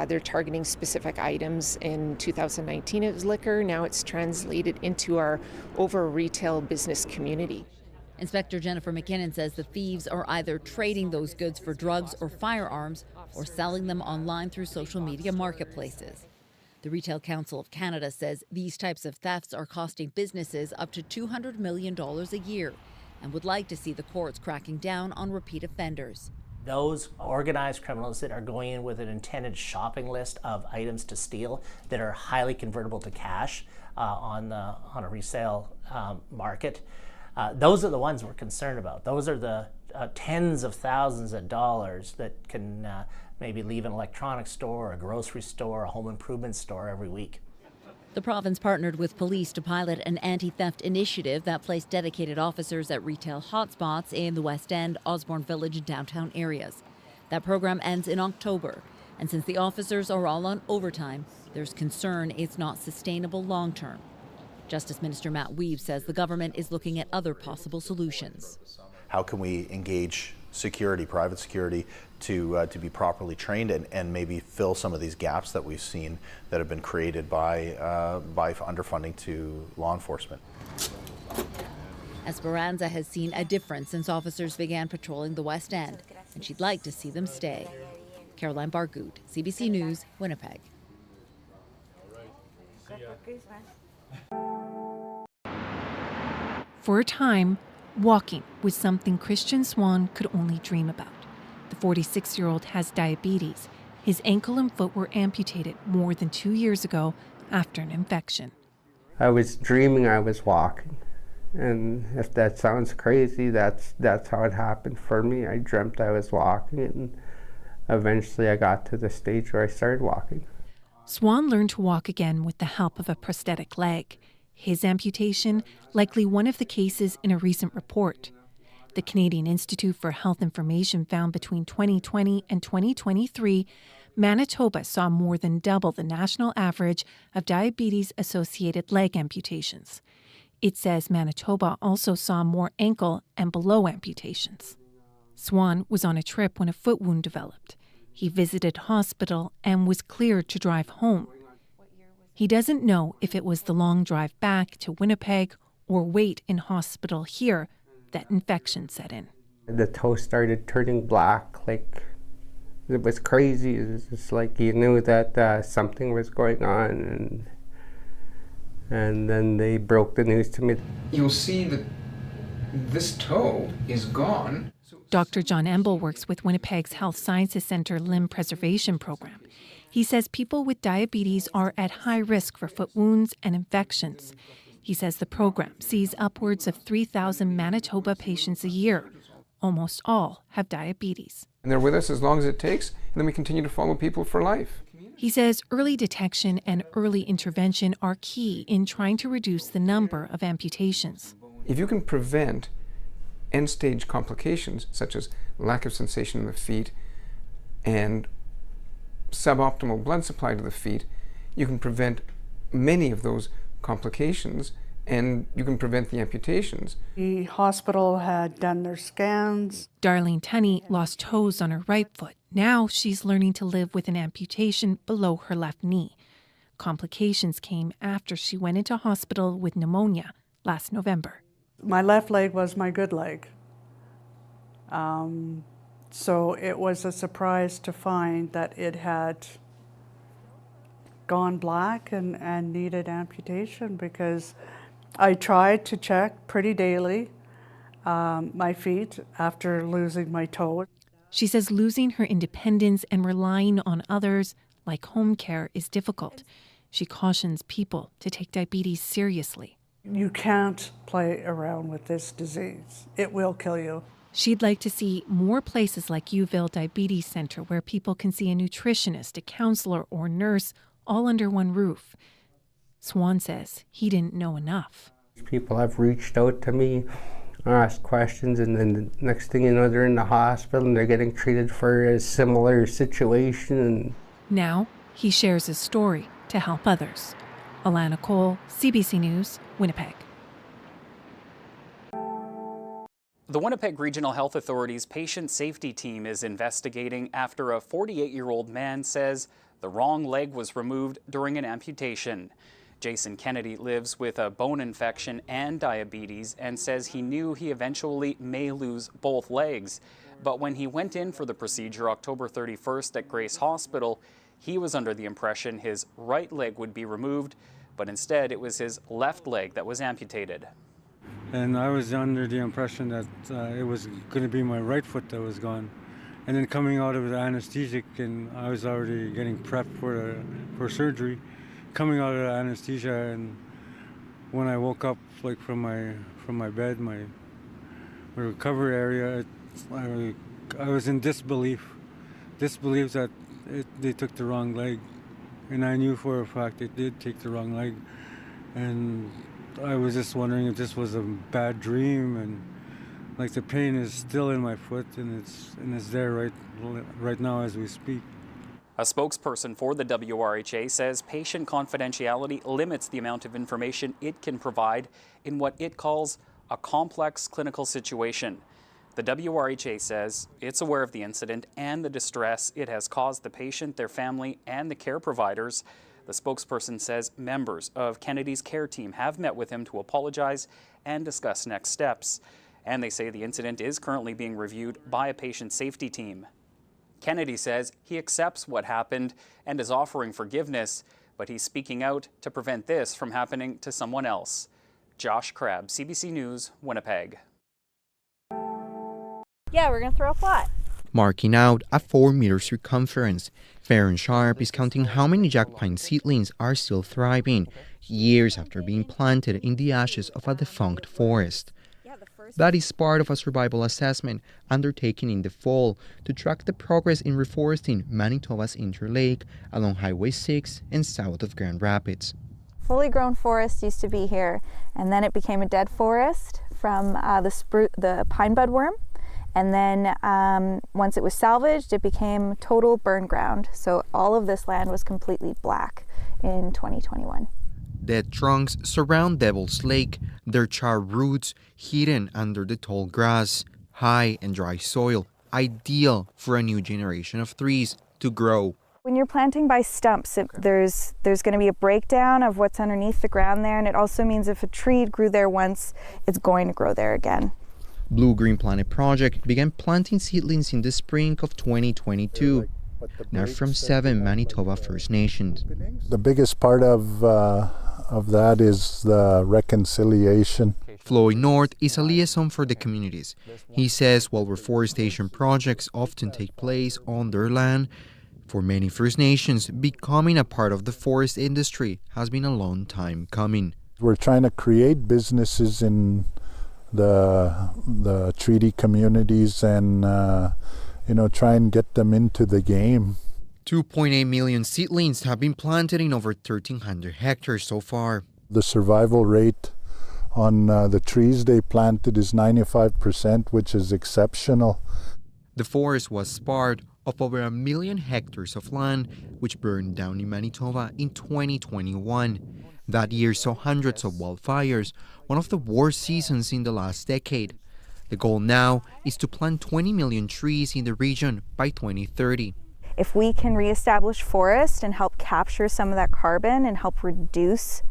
Speaker 15: They're targeting specific items. In 2019, it was liquor. Now it's translated into our over retail business community.
Speaker 7: Inspector Jennifer McKinnon says the thieves are either trading those goods for drugs or firearms or selling them online through social media marketplaces. The Retail Council of Canada says these types of thefts are costing businesses up to $200 million a year and would like to see the courts cracking down on repeat offenders.
Speaker 16: Those organized criminals that are going in with an intended shopping list of items to steal that are highly convertible to cash on a resale market, those are the ones we're concerned about. Those are the tens of thousands of dollars that can maybe leave an electronics store, a grocery store, a home improvement store every week.
Speaker 7: The province partnered with police to pilot an anti-theft initiative that placed dedicated officers at retail hotspots in the West End, Osborne Village, and downtown areas. That program ends in October, and since the officers are all on overtime, there's concern it's not sustainable long-term. Justice Minister Matt Weave says the government is looking at other possible solutions.
Speaker 26: How can we engage security, private security, to be properly trained and maybe fill some of these gaps that we've seen that have been created by underfunding to law enforcement.
Speaker 7: Esperanza has seen a difference since officers began patrolling the West End, and she'd like to see them stay. Caroline Bargood, CBC News, Winnipeg.
Speaker 27: For a time, walking was something Christian Swan could only dream about. The 46-year-old has diabetes His ankle and foot were amputated more than 2 years ago after an infection.
Speaker 2: I was dreaming I was walking. And if that sounds crazy, that's how it happened for me. I dreamt I was walking, and eventually I got to the stage where I started walking.
Speaker 27: Swan learned to walk again with the help of a prosthetic leg. His amputation, likely one of the cases in a recent report. The Canadian Institute for Health Information found between 2020 and 2023, Manitoba saw more than double the national average of diabetes-associated leg amputations. It says Manitoba also saw more ankle and below amputations. Swan was on a trip when a foot wound developed. He visited hospital and was cleared to drive home. He doesn't know if it was the long drive back to Winnipeg or wait in hospital here that infection set in.
Speaker 2: The toe started turning black, like it was crazy. It was just like you knew that something was going on, and then they broke the news to me.
Speaker 3: You'll see that this toe is gone.
Speaker 27: Dr. John Emble works with Winnipeg's Health Sciences Centre Limb Preservation Program. He says people with diabetes are at high risk for foot wounds and infections. He says the program sees upwards of 3,000 Manitoba patients a year. Almost all have diabetes.
Speaker 3: And they're with us as long as it takes, and then we continue to follow people for life.
Speaker 27: He says early detection and early intervention are key in trying to reduce the number of amputations.
Speaker 3: If you can prevent end-stage complications, such as lack of sensation in the feet and suboptimal blood supply to the feet, you can prevent many of those complications, and you can prevent the amputations.
Speaker 12: The hospital had done their scans.
Speaker 27: Darlene Tunney lost toes on her right foot. Now she's learning to live with an amputation below her left knee. Complications came after she went into hospital with pneumonia last November.
Speaker 12: My left leg was my good leg. So it was a surprise to find that it had gone black and needed amputation, because I tried to check pretty daily my feet after losing my toe.
Speaker 27: She says losing her independence and relying on others, like home care, is difficult. She cautions people to take diabetes seriously.
Speaker 12: You can't play around with this disease. It will kill you.
Speaker 27: She'd like to see more places like Uville Diabetes Center where people can see a nutritionist, a counselor, or nurse all under one roof. Swan says he didn't know enough.
Speaker 2: People have reached out to me, asked questions, and then the next thing you know, they're in the hospital and they're getting treated for a similar situation.
Speaker 27: Now he shares his story to help others. Alana Cole, CBC News, Winnipeg.
Speaker 18: The Winnipeg Regional Health Authority's patient safety team is investigating after a 48-year-old man says the wrong leg was removed during an amputation. Jason Kennedy lives with a bone infection and diabetes and says he knew he eventually may lose both legs. But when he went in for the procedure October 31st at Grace Hospital, he was under the impression his right leg would be removed, but instead it was his left leg that was amputated.
Speaker 19: And I was under the impression that it was going to be my right foot that was gone. And then coming out of the anesthetic, and I was already getting prepped for surgery. Coming out of the anesthesia, and when I woke up, like from my bed, my recovery area, I was in disbelief that they took the wrong leg, and I knew for a fact they did take the wrong leg, and I was just wondering if this was a bad dream, and like the pain is still in my foot, and it's there right now as we speak.
Speaker 18: A spokesperson for the WRHA says patient confidentiality limits the amount of information it can provide in what it calls a complex clinical situation. The WRHA says it's aware of the incident and the distress it has caused the patient, their family, and the care providers. The spokesperson says members of Kennedy's care team have met with him to apologize and discuss next steps. And they say the incident is currently being reviewed by a patient safety team. Kennedy says he accepts what happened and is offering forgiveness, but he's speaking out to prevent this from happening to someone else. Josh Crabb, CBC News, Winnipeg.
Speaker 13: Yeah, we're gonna throw a plot.
Speaker 5: marking out a 4-meter circumference. Farron Sharp is counting how many Jackpine seedlings are still thriving, years after being planted in the ashes of a defunct forest. That is part of a survival assessment undertaken in the fall to track the progress in reforesting Manitoba's Interlake along Highway 6 and south of Grand Rapids.
Speaker 17: Fully grown forest used to be here, and then it became a dead forest from the pine budworm. And then once it was salvaged, it became total burn ground. So all of this land was completely black in 2021.
Speaker 5: Dead trunks surround Devil's Lake, their charred roots hidden under the tall grass, high and dry soil, ideal for a new generation of trees to grow.
Speaker 17: When you're planting by stumps, there's going to be a breakdown of what's underneath the ground there, and it also means if a tree grew there once, it's going to grow there again.
Speaker 5: Blue Green Planet Project began planting seedlings in the spring of 2022. Now from 7 Manitoba First Nations.
Speaker 20: The biggest part of that is the reconciliation.
Speaker 5: Floyd North is a liaison for the communities. He says while reforestation projects often take place on their land, for many First Nations, becoming a part of the forest industry has been a long time coming.
Speaker 20: We're trying to create businesses in the treaty communities and try and get them into the game.
Speaker 5: 2.8 million seedlings have been planted in over 1,300 hectares so far.
Speaker 20: The survival rate on the trees they planted is 95%, which is exceptional.
Speaker 5: The forest was part of over 1 million hectares of land, which burned down in Manitoba in 2021. That year saw hundreds of wildfires, one of the worst seasons in the last decade. The goal now is to plant 20 million trees in the region by 2030.
Speaker 17: If we can reestablish forest and help capture some of that carbon and help reduce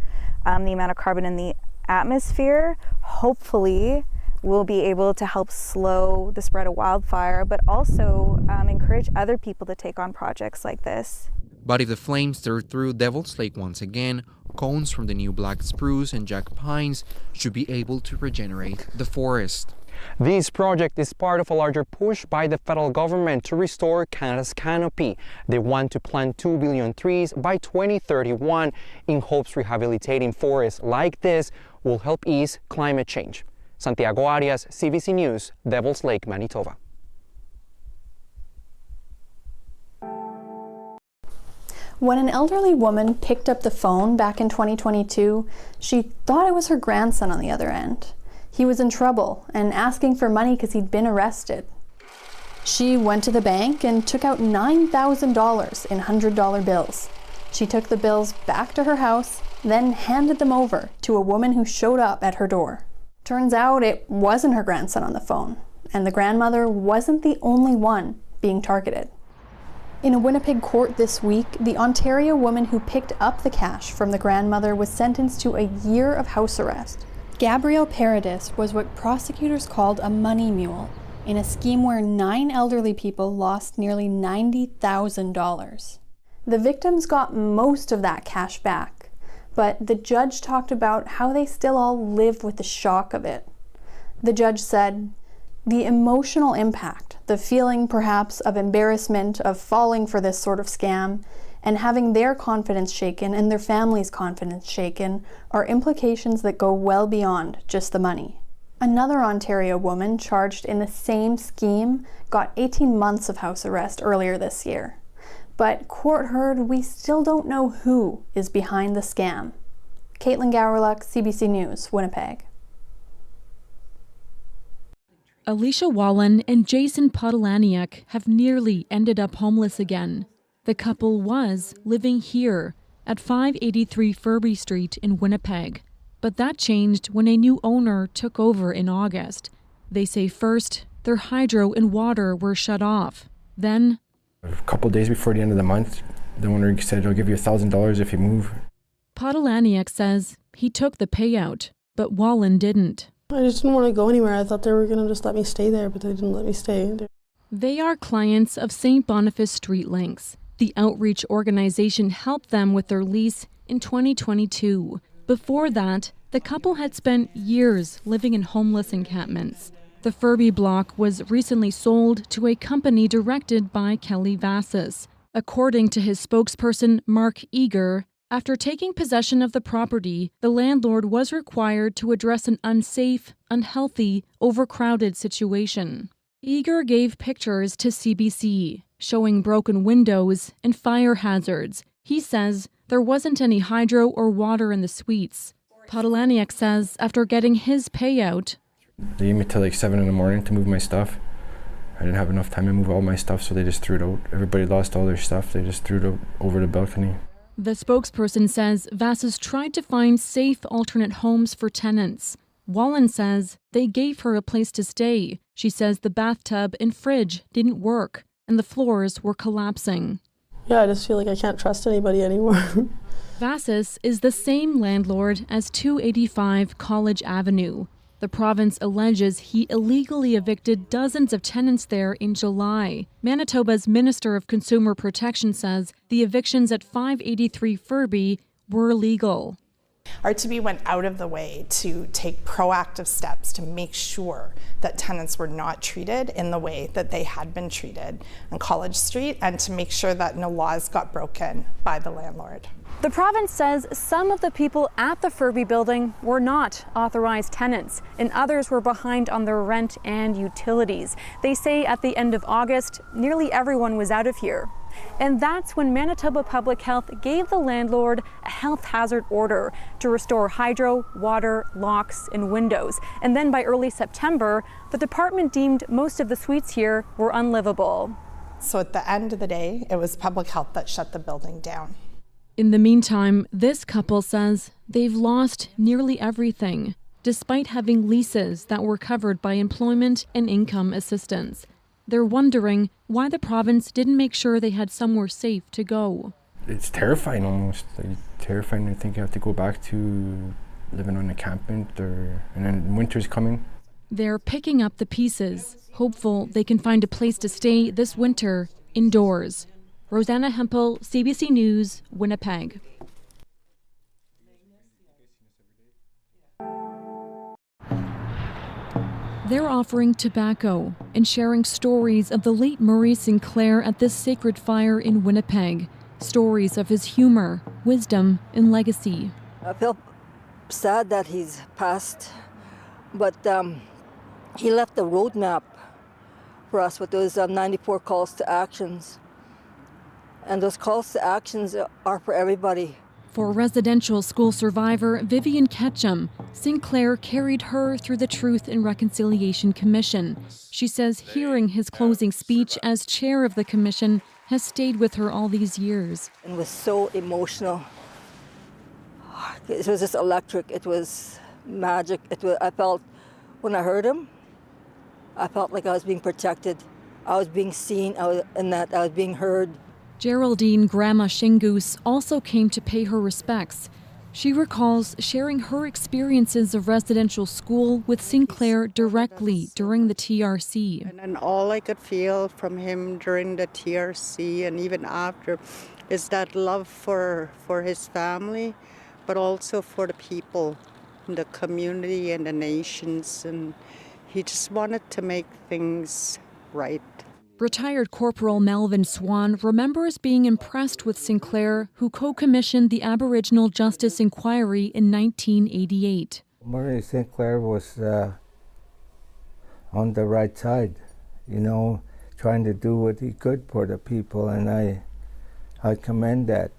Speaker 17: the amount of carbon in the atmosphere, hopefully we'll be able to help slow the spread of wildfire, but also encourage other people to take on projects like this.
Speaker 5: But if the flames tear through Devil's Lake once again, cones from the new black spruce and jackpines should be able to regenerate the forest.
Speaker 21: This project is part of a larger push by the federal government to restore Canada's canopy. They want to plant 2 billion trees by 2031 in hopes rehabilitating forests like this will help ease climate change. Santiago Arias, CBC News, Devil's Lake, Manitoba.
Speaker 22: When an elderly woman picked up the phone back in 2022, she thought it was her grandson on the other end. He was in trouble and asking for money because he'd been arrested. She went to the bank and took out $9,000 in $100 bills. She took the bills back to her house, then handed them over to a woman who showed up at her door. Turns out it wasn't her grandson on the phone, and the grandmother wasn't the only one being targeted. In a Winnipeg court this week, the Ontario woman who picked up the cash from the grandmother was sentenced to a year of house arrest. Gabrielle Paradis was what prosecutors called a money mule in a scheme where 9 elderly people lost nearly $90,000. The victims got most of that cash back, but the judge talked about how they still all live with the shock of it. The judge said, the emotional impact, the feeling perhaps of embarrassment of falling for this sort of scam, and having their confidence shaken and their family's confidence shaken are implications that go well beyond just the money. Another Ontario woman charged in the same scheme got 18 months of house arrest earlier this year. But court heard we still don't know who is behind the scam. Caitlin Gowerluck, CBC News, Winnipeg.
Speaker 24: Alicia Wallen and Jason Podolaniuk have nearly ended up homeless again. The couple was living here at 583 Furby Street in Winnipeg. But that changed when a new owner took over in August. They say first, their hydro and water were shut off. Then,
Speaker 25: a couple of days before the end of the month, the owner said, I'll give you $1,000 if you move.
Speaker 24: Podolaniuk says he took the payout, but Wallen didn't.
Speaker 28: I just didn't want to go anywhere. I thought they were going to just let me stay there, but they didn't let me stay.
Speaker 24: They are clients of St. Boniface Street Links. The outreach organization helped them with their lease in 2022. Before that, the couple had spent years living in homeless encampments. The Furby block was recently sold to a company directed by Kelly Vassis. According to his spokesperson, Mark Eager, after taking possession of the property, the landlord was required to address an unsafe, unhealthy, overcrowded situation. Eager gave pictures to CBC, showing broken windows and fire hazards. He says there wasn't any hydro or water in the suites. Podolaniak says after getting his payout,
Speaker 25: they gave me till like 7 in the morning to move my stuff. I didn't have enough time to move all my stuff, so they just threw it out. Everybody lost all their stuff. They just threw it out over the balcony.
Speaker 24: The spokesperson says Vassis tried to find safe alternate homes for tenants. Wallen says they gave her a place to stay. She says the bathtub and fridge didn't work and the floors were collapsing.
Speaker 28: Yeah, I just feel like I can't trust anybody anymore.
Speaker 24: Vassis is the same landlord as 285 College Avenue. The province alleges he illegally evicted dozens of tenants there in July. Manitoba's Minister of Consumer Protection says the evictions at 583 Furby were illegal.
Speaker 1: RTB went out of the way to take proactive steps to make sure that tenants were not treated in the way that they had been treated on College Street, and to make sure that no laws got broken by the landlord.
Speaker 22: The province says some of the people at the Furby building were not authorized tenants, and others were behind on their rent and utilities. They say at the end of August, nearly everyone was out of here. And that's when Manitoba Public Health gave the landlord a health hazard order to restore hydro, water, locks, and windows. And then by early September, the department deemed most of the suites here were unlivable.
Speaker 1: So at the end of the day, it was public health that shut the building down.
Speaker 24: In the meantime, this couple says they've lost nearly everything, despite having leases that were covered by employment and income assistance. They're wondering why the province didn't make sure they had somewhere safe to go.
Speaker 25: It's terrifying almost. Like, terrifying to think you have to go back to living on a campment, and then winter's coming.
Speaker 24: They're picking up the pieces, hopeful they can find a place to stay this winter indoors. Rosanna Hempel, CBC News, Winnipeg. They're offering tobacco and sharing stories of the late Murray Sinclair at this sacred fire in Winnipeg. Stories of his humor, wisdom, and legacy.
Speaker 4: I feel sad that he's passed, but he left a roadmap for us with those 94 calls to actions. And those calls to actions are for everybody.
Speaker 24: For residential school survivor Vivian Ketchum, Sinclair carried her through the Truth and Reconciliation Commission. She says hearing his closing speech as chair of the commission has stayed with her all these years.
Speaker 4: It was so emotional. It was just electric. It was magic. I felt, when I heard him, I felt like I was being protected. I was being seen, I was being heard.
Speaker 24: Geraldine Grandma Shingoose also came to pay her respects. She recalls sharing her experiences of residential school with Sinclair directly during the TRC.
Speaker 6: And all I could feel from him during the TRC and even after is that love for his family, but also for the people in the community and the nations. And he just wanted to make things right.
Speaker 24: Retired Corporal Melvin Swan remembers being impressed with Sinclair, who co-commissioned the Aboriginal Justice Inquiry in 1988.
Speaker 8: Murray Sinclair was on the right side, trying to do what he could for the people, and I commend that,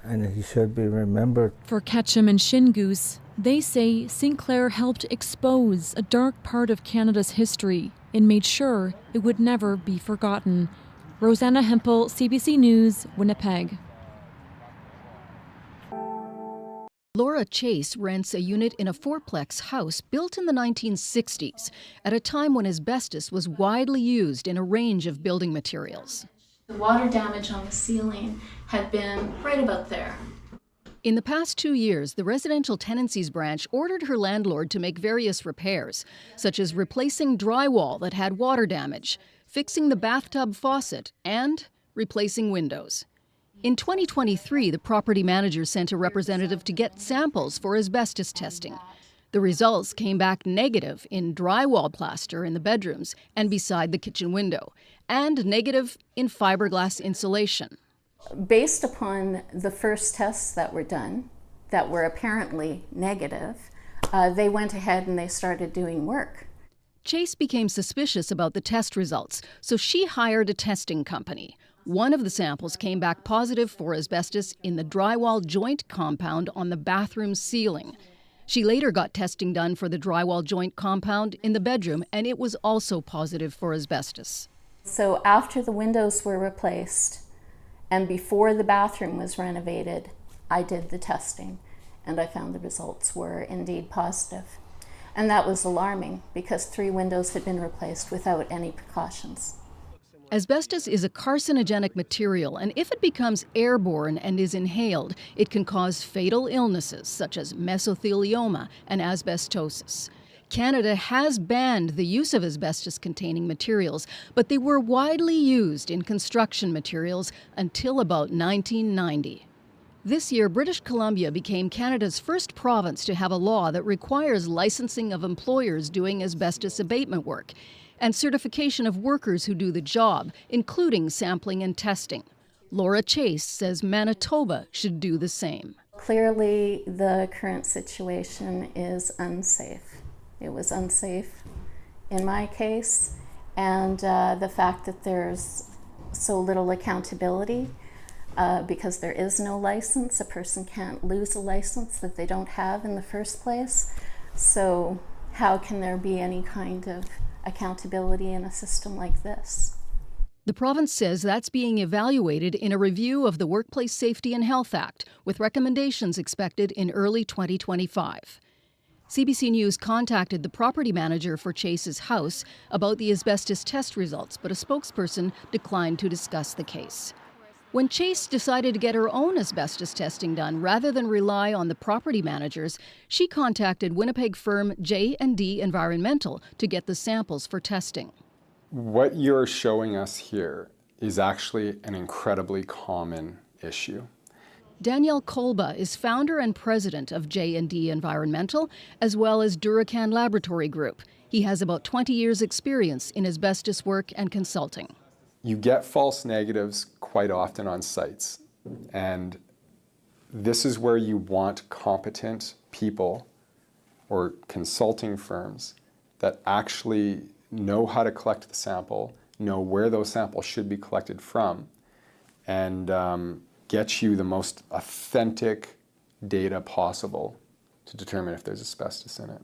Speaker 8: and he should be remembered.
Speaker 24: For Ketchum and Shingoose, they say Sinclair helped expose a dark part of Canada's history and made sure it would never be forgotten. Rosanna Hempel, CBC News, Winnipeg.
Speaker 9: Laura Chase rents a unit in a fourplex house built in the 1960s, at a time when asbestos was widely used in a range of building materials.
Speaker 10: The water damage on the ceiling had been right about there.
Speaker 9: In the past 2 years, the Residential Tenancies Branch ordered her landlord to make various repairs, such as replacing drywall that had water damage, fixing the bathtub faucet, and replacing windows. In 2023, the property manager sent a representative to get samples for asbestos testing. The results came back negative in drywall plaster in the bedrooms and beside the kitchen window, and negative in fiberglass insulation.
Speaker 3: Based upon the first tests that were done, that were apparently negative, they went ahead and they started doing work.
Speaker 9: Chase became suspicious about the test results, so she hired a testing company. One of the samples came back positive for asbestos in the drywall joint compound on the bathroom ceiling. She later got testing done for the drywall joint compound in the bedroom, and it was also positive for asbestos.
Speaker 3: So after the windows were replaced and before the bathroom was renovated, I did the testing, and I found the results were indeed positive. And that was alarming because 3 windows had been replaced without any precautions.
Speaker 9: Asbestos is a carcinogenic material, and if it becomes airborne and is inhaled, it can cause fatal illnesses such as mesothelioma and asbestosis. Canada has banned the use of asbestos-containing materials, but they were widely used in construction materials until about 1990. This year, British Columbia became Canada's first province to have a law that requires licensing of employers doing asbestos abatement work and certification of workers who do the job, including sampling and testing. Laura Chase says Manitoba should do the same.
Speaker 3: Clearly, the current situation is unsafe. It was unsafe in my case, and the fact that there's so little accountability because there is no license. A person can't lose a license that they don't have in the first place. So how can there be any kind of accountability in a system like this?
Speaker 9: The province says that's being evaluated in a review of the Workplace Safety and Health Act, with recommendations expected in early 2025. CBC News contacted the property manager for Chase's house about the asbestos test results, but a spokesperson declined to discuss the case. When Chase decided to get her own asbestos testing done rather than rely on the property managers, she contacted Winnipeg firm J&D Environmental to get the samples for testing.
Speaker 7: What you're showing us here is actually an incredibly common issue.
Speaker 9: Danielle Kolba is founder and president of J&D Environmental, as well as Duracan Laboratory Group. He has about 20 years' experience in asbestos work and consulting.
Speaker 7: You get false negatives quite often on sites, and this is where you want competent people or consulting firms that actually know how to collect the sample, know where those samples should be collected from, and get you the most authentic data possible to determine if there's asbestos in it.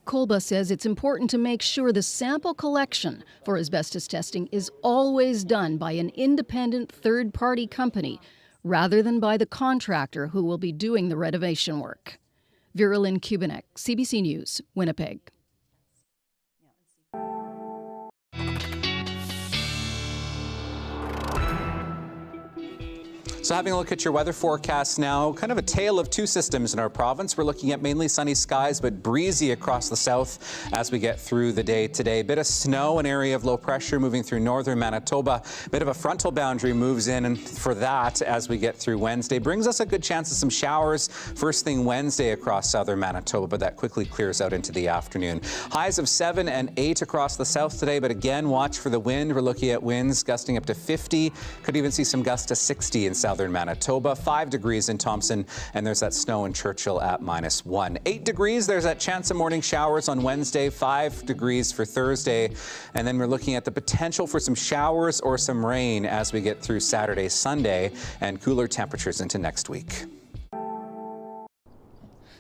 Speaker 9: Kolba says it's important to make sure the sample collection for asbestos testing is always done by an independent third-party company rather than by the contractor who will be doing the renovation work. Vera Lynn Kubinek, CBC News, Winnipeg.
Speaker 18: So having a look at your weather forecast now, kind of a tale of two systems in our province. We're looking at mainly sunny skies, but breezy across the south as we get through the day today. Bit of snow, an area of low pressure moving through northern Manitoba. Bit of a frontal boundary moves in, and for that, as we get through Wednesday, brings us a good chance of some showers first thing Wednesday across southern Manitoba, but that quickly clears out into the afternoon. Highs of 7 and 8 across the south today, but again, watch for the wind. We're looking at winds gusting up to 50. Could even see some gusts to 60 in southern Manitoba, 5 degrees in Thompson, and there's that snow in Churchill at -1. 8 degrees, there's that chance of morning showers on Wednesday, 5 degrees for Thursday, and then we're looking at the potential for some showers or some rain as we get through Saturday, Sunday, and cooler temperatures into next week.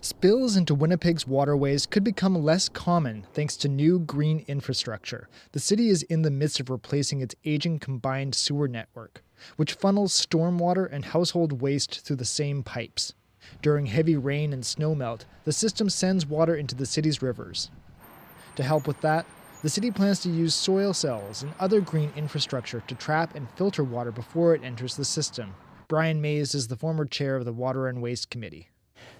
Speaker 11: Spills into Winnipeg's waterways could become less common thanks to new green infrastructure. The city is in the midst of replacing its aging combined sewer network, which funnels stormwater and household waste through the same pipes. During heavy rain and snowmelt, the system sends water into the city's rivers. To help with that, the city plans to use soil cells and other green infrastructure to trap and filter water before it enters the system. Brian Mays is the former chair of the Water and Waste Committee.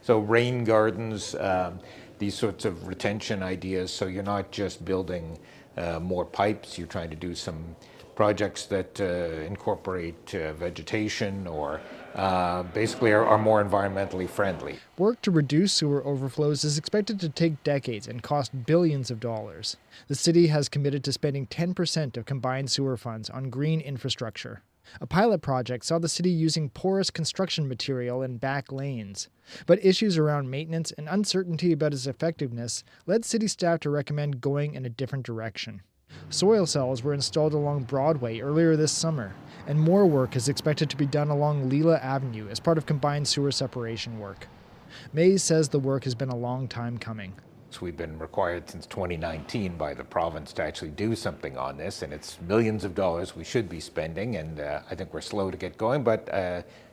Speaker 14: So rain gardens, these sorts of retention ideas, so you're not just building more pipes, you're trying to do some projects that incorporate vegetation or basically are more environmentally friendly.
Speaker 11: Work to reduce sewer overflows is expected to take decades and cost billions of dollars. The city has committed to spending 10% of combined sewer funds on green infrastructure. A pilot project saw the city using porous construction material in back lanes. But issues around maintenance and uncertainty about its effectiveness led city staff to recommend going in a different direction. Soil cells were installed along Broadway earlier this summer, and more work is expected to be done along Leela Avenue as part of combined sewer separation work. Mays says the work has been a long time coming.
Speaker 14: So we've been required since 2019 by the province to actually do something on this, and it's millions of dollars we should be spending, and I think we're slow to get going, but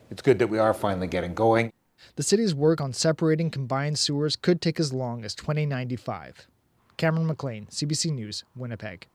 Speaker 14: it's good that we are finally getting going.
Speaker 11: The city's work on separating combined sewers could take as long as 2095. Cameron McLean, CBC News, Winnipeg.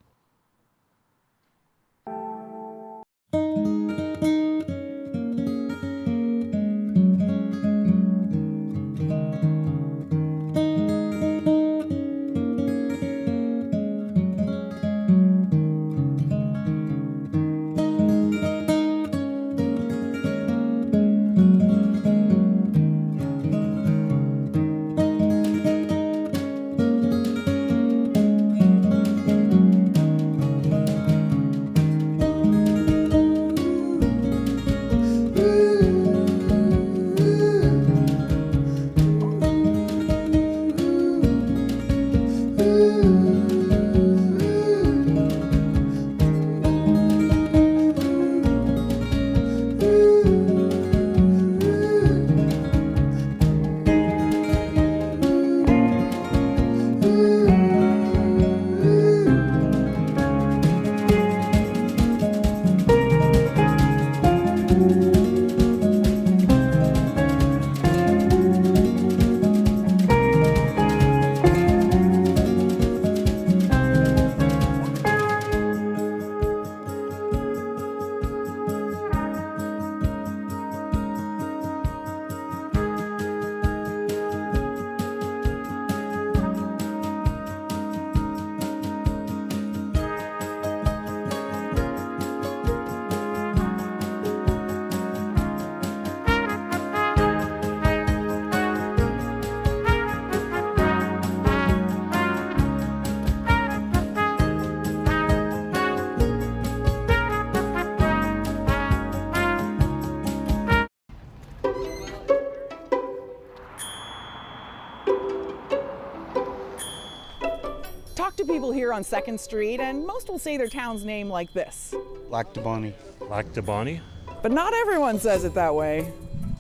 Speaker 2: Talk to people here on 2nd Street and most will say their town's name like this.
Speaker 12: Lac du Bonnet. Lac du Bonnet?
Speaker 2: But not everyone says it that way.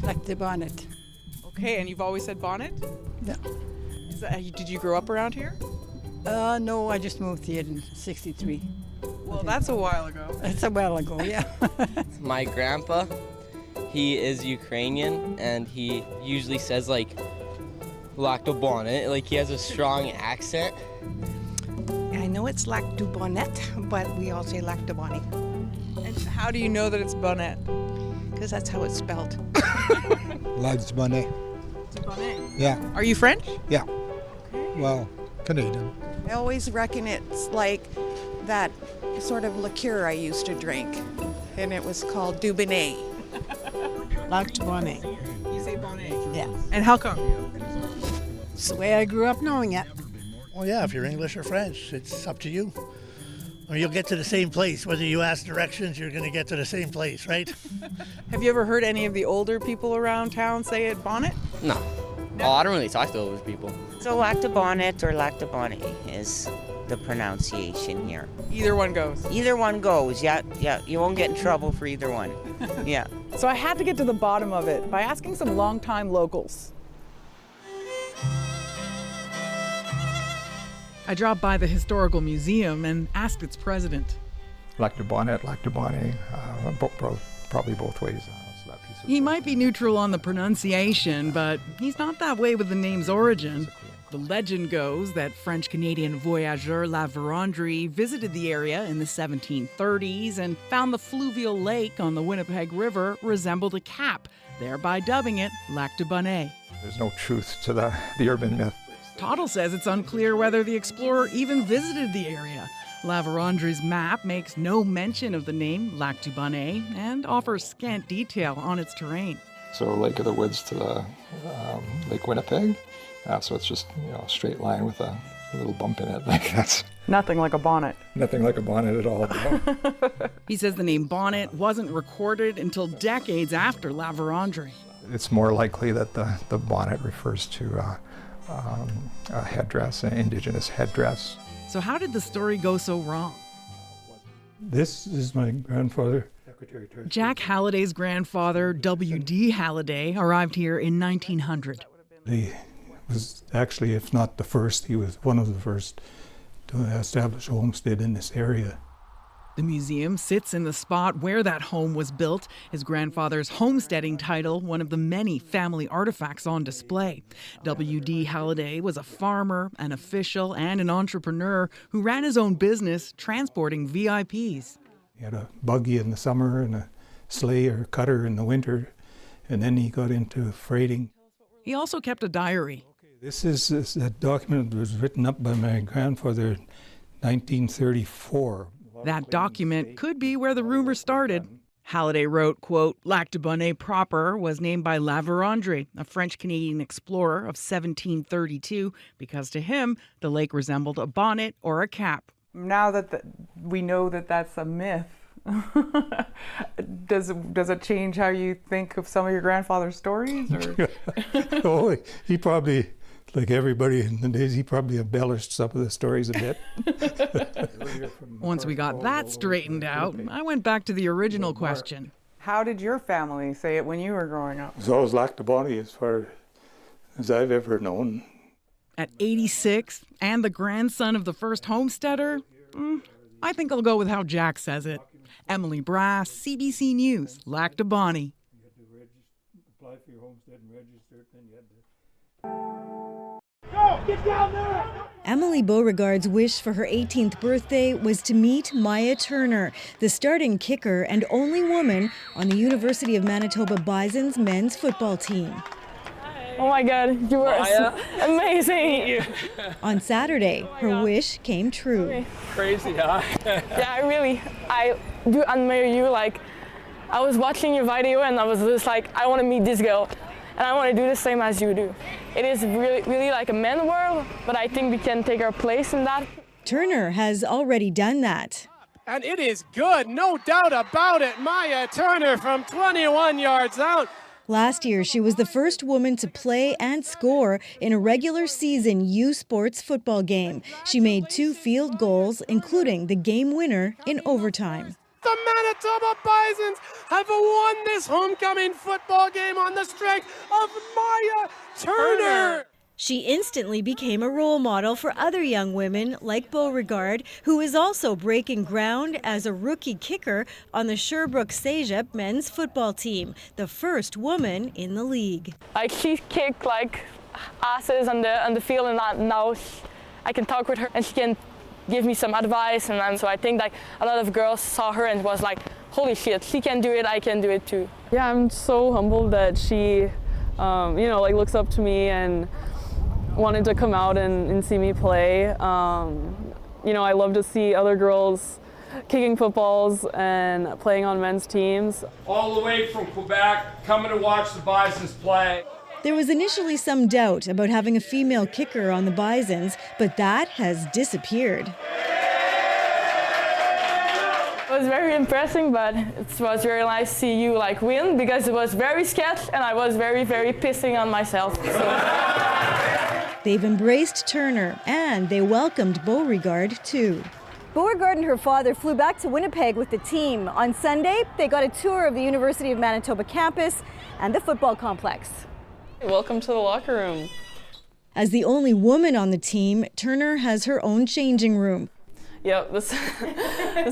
Speaker 15: Lac du Bonnet.
Speaker 2: Okay, and you've always said Bonnet?
Speaker 15: Yeah.
Speaker 2: Did you grow up around here?
Speaker 15: No, I just moved here in 63.
Speaker 2: Well, that's a while ago.
Speaker 15: It's a while ago, yeah.
Speaker 16: My grandpa, he is Ukrainian, and he usually says like Lac du Bonnet, like he has a strong accent.
Speaker 19: I know it's Lac du Bonnet, but we all say Lac du Bonnet.
Speaker 2: And how do you know that it's Bonnet?
Speaker 19: Because that's how it's spelled.
Speaker 12: Lac du Bonnet.
Speaker 2: Du Bonnet?
Speaker 12: Yeah.
Speaker 2: Are you French?
Speaker 12: Yeah. Well, Canadian.
Speaker 19: I always reckon it's like that sort of liqueur I used to drink, and it was called du Bonnet.
Speaker 15: Lac du Bonnet.
Speaker 2: You say Bonnet?
Speaker 15: Yeah.
Speaker 2: And how come?
Speaker 15: It's the way I grew up knowing it.
Speaker 23: Well, yeah, if you're English or French, it's up to you. Or you'll get to the same place. Whether you ask directions, you're going to get to the same place, right?
Speaker 2: Have you ever heard any of the older people around town say it Bonnet?
Speaker 16: No. Oh, I don't really talk to those people.
Speaker 26: So Lac du Bonnet or Lac du Bonnet is the pronunciation here.
Speaker 2: Either one goes?
Speaker 26: Either one goes, yeah. You won't get in trouble for either one. Yeah.
Speaker 2: So I had to get to the bottom of it by asking some longtime locals. I dropped by the historical museum and asked its president.
Speaker 12: Lac du Bonnet, probably both ways.
Speaker 2: He might be neutral on the pronunciation, but he's not that way with the name's origin. The legend goes that French-Canadian voyageur La Vérendrye visited the area in the 1730s and found the fluvial lake on the Winnipeg River resembled a cap, thereby dubbing it Lac du Bonnet.
Speaker 12: There's no truth to the urban myth.
Speaker 2: Tottle says it's unclear whether the explorer even visited the area, La Vérendrye's map makes no mention of the name Lac du Bonnet and offers scant detail on its terrain.
Speaker 12: So Lake of the Woods to the Lake Winnipeg. So it's just a straight line with a little bump in it. Like that's
Speaker 2: Nothing like a bonnet.
Speaker 12: nothing like a bonnet at all.
Speaker 2: He says the name bonnet wasn't recorded until decades after La Vérendrye.
Speaker 12: It's more likely that the bonnet refers to a headdress, an indigenous headdress.
Speaker 2: So how did the story go so wrong?
Speaker 8: This is my grandfather.
Speaker 2: Jack Halliday's grandfather, W.D. Halliday, arrived here in 1900.
Speaker 8: He was actually, if not the first, he was one of the first to establish a homestead in this area.
Speaker 2: The museum sits in the spot where that home was built, his grandfather's homesteading title, one of the many family artifacts on display. W.D. Halliday was a farmer, an official, and an entrepreneur who ran his own business transporting VIPs.
Speaker 8: He had a buggy in the summer and a sleigh or cutter in the winter, and then he got into freighting.
Speaker 2: He also kept a diary.
Speaker 8: This is a document that was written up by my grandfather in 1934.
Speaker 2: That document could be where the rumor started. Halliday wrote, quote, Lac du Bonnet proper was named by La Vérendrye, a French-Canadian explorer of 1732, because to him, the lake resembled a bonnet or a cap.
Speaker 5: Now that we know that that's a myth, does it change how you think of some of your grandfather's stories? Or?
Speaker 8: Oh, he probably, like everybody in the days, he probably embellished some of the stories a bit.
Speaker 2: Once we got that straightened out, I went back to the original question.
Speaker 5: How did your family say it when you were growing up?
Speaker 8: It was always Lac du Bonnet as far as I've ever known.
Speaker 2: At 86, and the grandson of the first homesteader, I think I'll go with how Jack says it. Emily Brass, CBC News, Lac du Bonnet.
Speaker 8: You had to apply for your homestead and register it, then you had to...
Speaker 13: Go! Get down there!
Speaker 17: Emily Beauregard's wish for her 18th birthday was to meet Maya Turner, the starting kicker and only woman on the University of Manitoba Bison's men's football team.
Speaker 20: Oh my God, you were amazing!
Speaker 17: On Saturday, her wish came true.
Speaker 20: Crazy, huh? Yeah, I do admire you. Like, I was watching your video and I was just like, I want to meet this girl. And I want to do the same as you do. It is really like a man world, but I think we can take our place in that.
Speaker 17: Turner has already done that.
Speaker 13: And it is good, no doubt about it. Maya Turner from 21 yards out.
Speaker 17: Last year, she was the first woman to play and score in a regular season U Sports football game. She made 2 field goals, including the game winner in overtime.
Speaker 13: The Manitoba Bisons have won this homecoming football game on the strength of Maya Turner.
Speaker 17: She instantly became a role model for other young women like Beauregard, who is also breaking ground as a rookie kicker on the Sherbrooke Cégep men's football team, the first woman in the league.
Speaker 20: Like, she kicked like asses on the field, and now I can talk with her and she can give me some advice, and so I think like a lot of girls saw her and was like, holy shit, she can do it, I can do it too. Yeah, I'm so humbled that she, like looks up to me and wanted to come out and see me play. I love to see other girls kicking footballs and playing on men's teams.
Speaker 13: All the way from Quebec, coming to watch the Bisons play.
Speaker 17: There was initially some doubt about having a female kicker on the Bisons, but that has disappeared.
Speaker 20: It was very impressive, but it was very nice to see you like win, because it was very sketch and I was very, very pissing on myself. So.
Speaker 17: They've embraced Turner and they welcomed Beauregard too.
Speaker 21: Beauregard and her father flew back to Winnipeg with the team. On Sunday, they got a tour of the University of Manitoba campus and the football complex.
Speaker 20: Welcome to the locker room.
Speaker 17: As the only woman on the team, Turner has her own changing room.
Speaker 20: Yep, this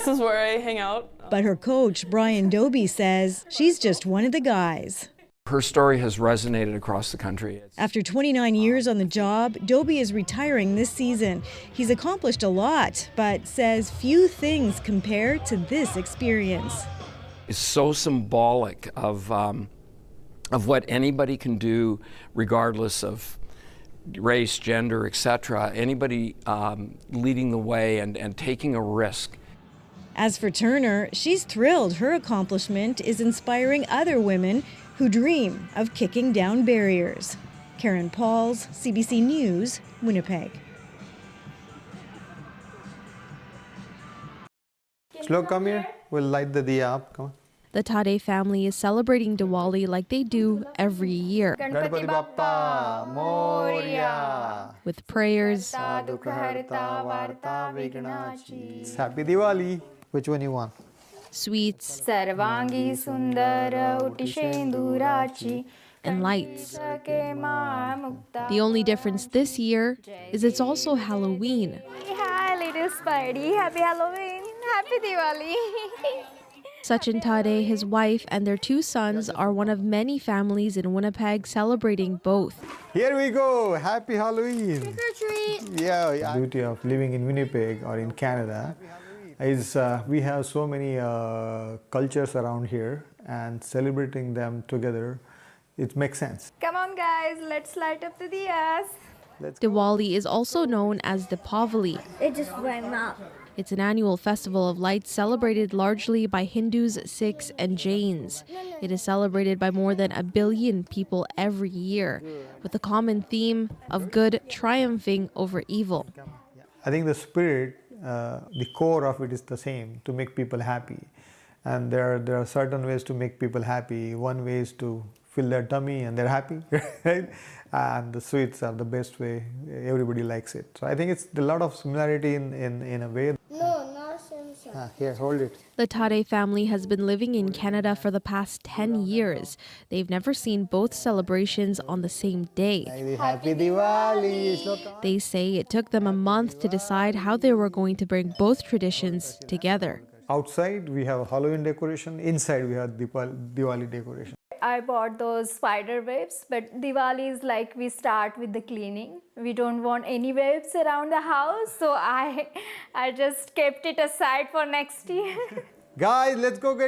Speaker 20: is where I hang out.
Speaker 17: But her coach, Brian Doby, says she's just one of the guys.
Speaker 22: Her story has resonated across the country.
Speaker 17: After 29 years on the job, Doby is retiring this season. He's accomplished a lot, but says few things compare to this experience.
Speaker 22: It's so symbolic of what anybody can do regardless of race, gender, etc. Anybody leading the way and taking a risk.
Speaker 17: As for Turner, she's thrilled her accomplishment is inspiring other women who dream of kicking down barriers. Karen Pauls, CBC News, Winnipeg.
Speaker 1: Shlok, come here. We'll light the diya up. Come on.
Speaker 4: The Tade family is celebrating Diwali like they do every year,
Speaker 1: Ganpati Bappa Moria.
Speaker 4: with prayers,
Speaker 1: Happy Diwali. Which one you want?
Speaker 4: sweets,
Speaker 6: Sarvangi Sundara Utishendurachi
Speaker 4: and lights. The only difference this year is it's also Halloween.
Speaker 6: Hi, little Spidey. Happy Halloween. Happy Diwali.
Speaker 4: Sachin Tade, his wife, and their 2 sons are one of many families in Winnipeg celebrating both.
Speaker 1: Here we go. Happy Halloween.
Speaker 6: Trick or treat.
Speaker 1: Yeah. The beauty of living in Winnipeg or in Canada is we have so many cultures around here, and celebrating them together, it makes sense.
Speaker 6: Come on, guys. Let's light up the diyas.
Speaker 4: Diwali is also known as Deepavali.
Speaker 6: It just went up.
Speaker 4: It's an annual festival of lights celebrated largely by Hindus, Sikhs, and Jains. It is celebrated by more than 1 billion people every year, with the common theme of good triumphing over evil.
Speaker 1: I think the spirit, the core of it is the same, to make people happy. And there are certain ways to make people happy. One way is to fill their tummy and they're happy, right? And the sweets are the best way. Everybody likes it. So I think it's a lot of similarity in a way.
Speaker 6: No, not Simpson.
Speaker 1: Here, hold it.
Speaker 4: The Tade family has been living in Canada for the past 10 years. They've never seen both celebrations on the same day.
Speaker 1: Happy Diwali!
Speaker 4: They say it took them a month to decide how they were going to bring both traditions together.
Speaker 1: Outside we have Halloween decoration. Inside we have Diwali decoration.
Speaker 6: I bought those spider webs, but Diwali is like we start with the cleaning. We don't want any webs around the house, so I just kept it aside for next year.
Speaker 1: Guys, let's go get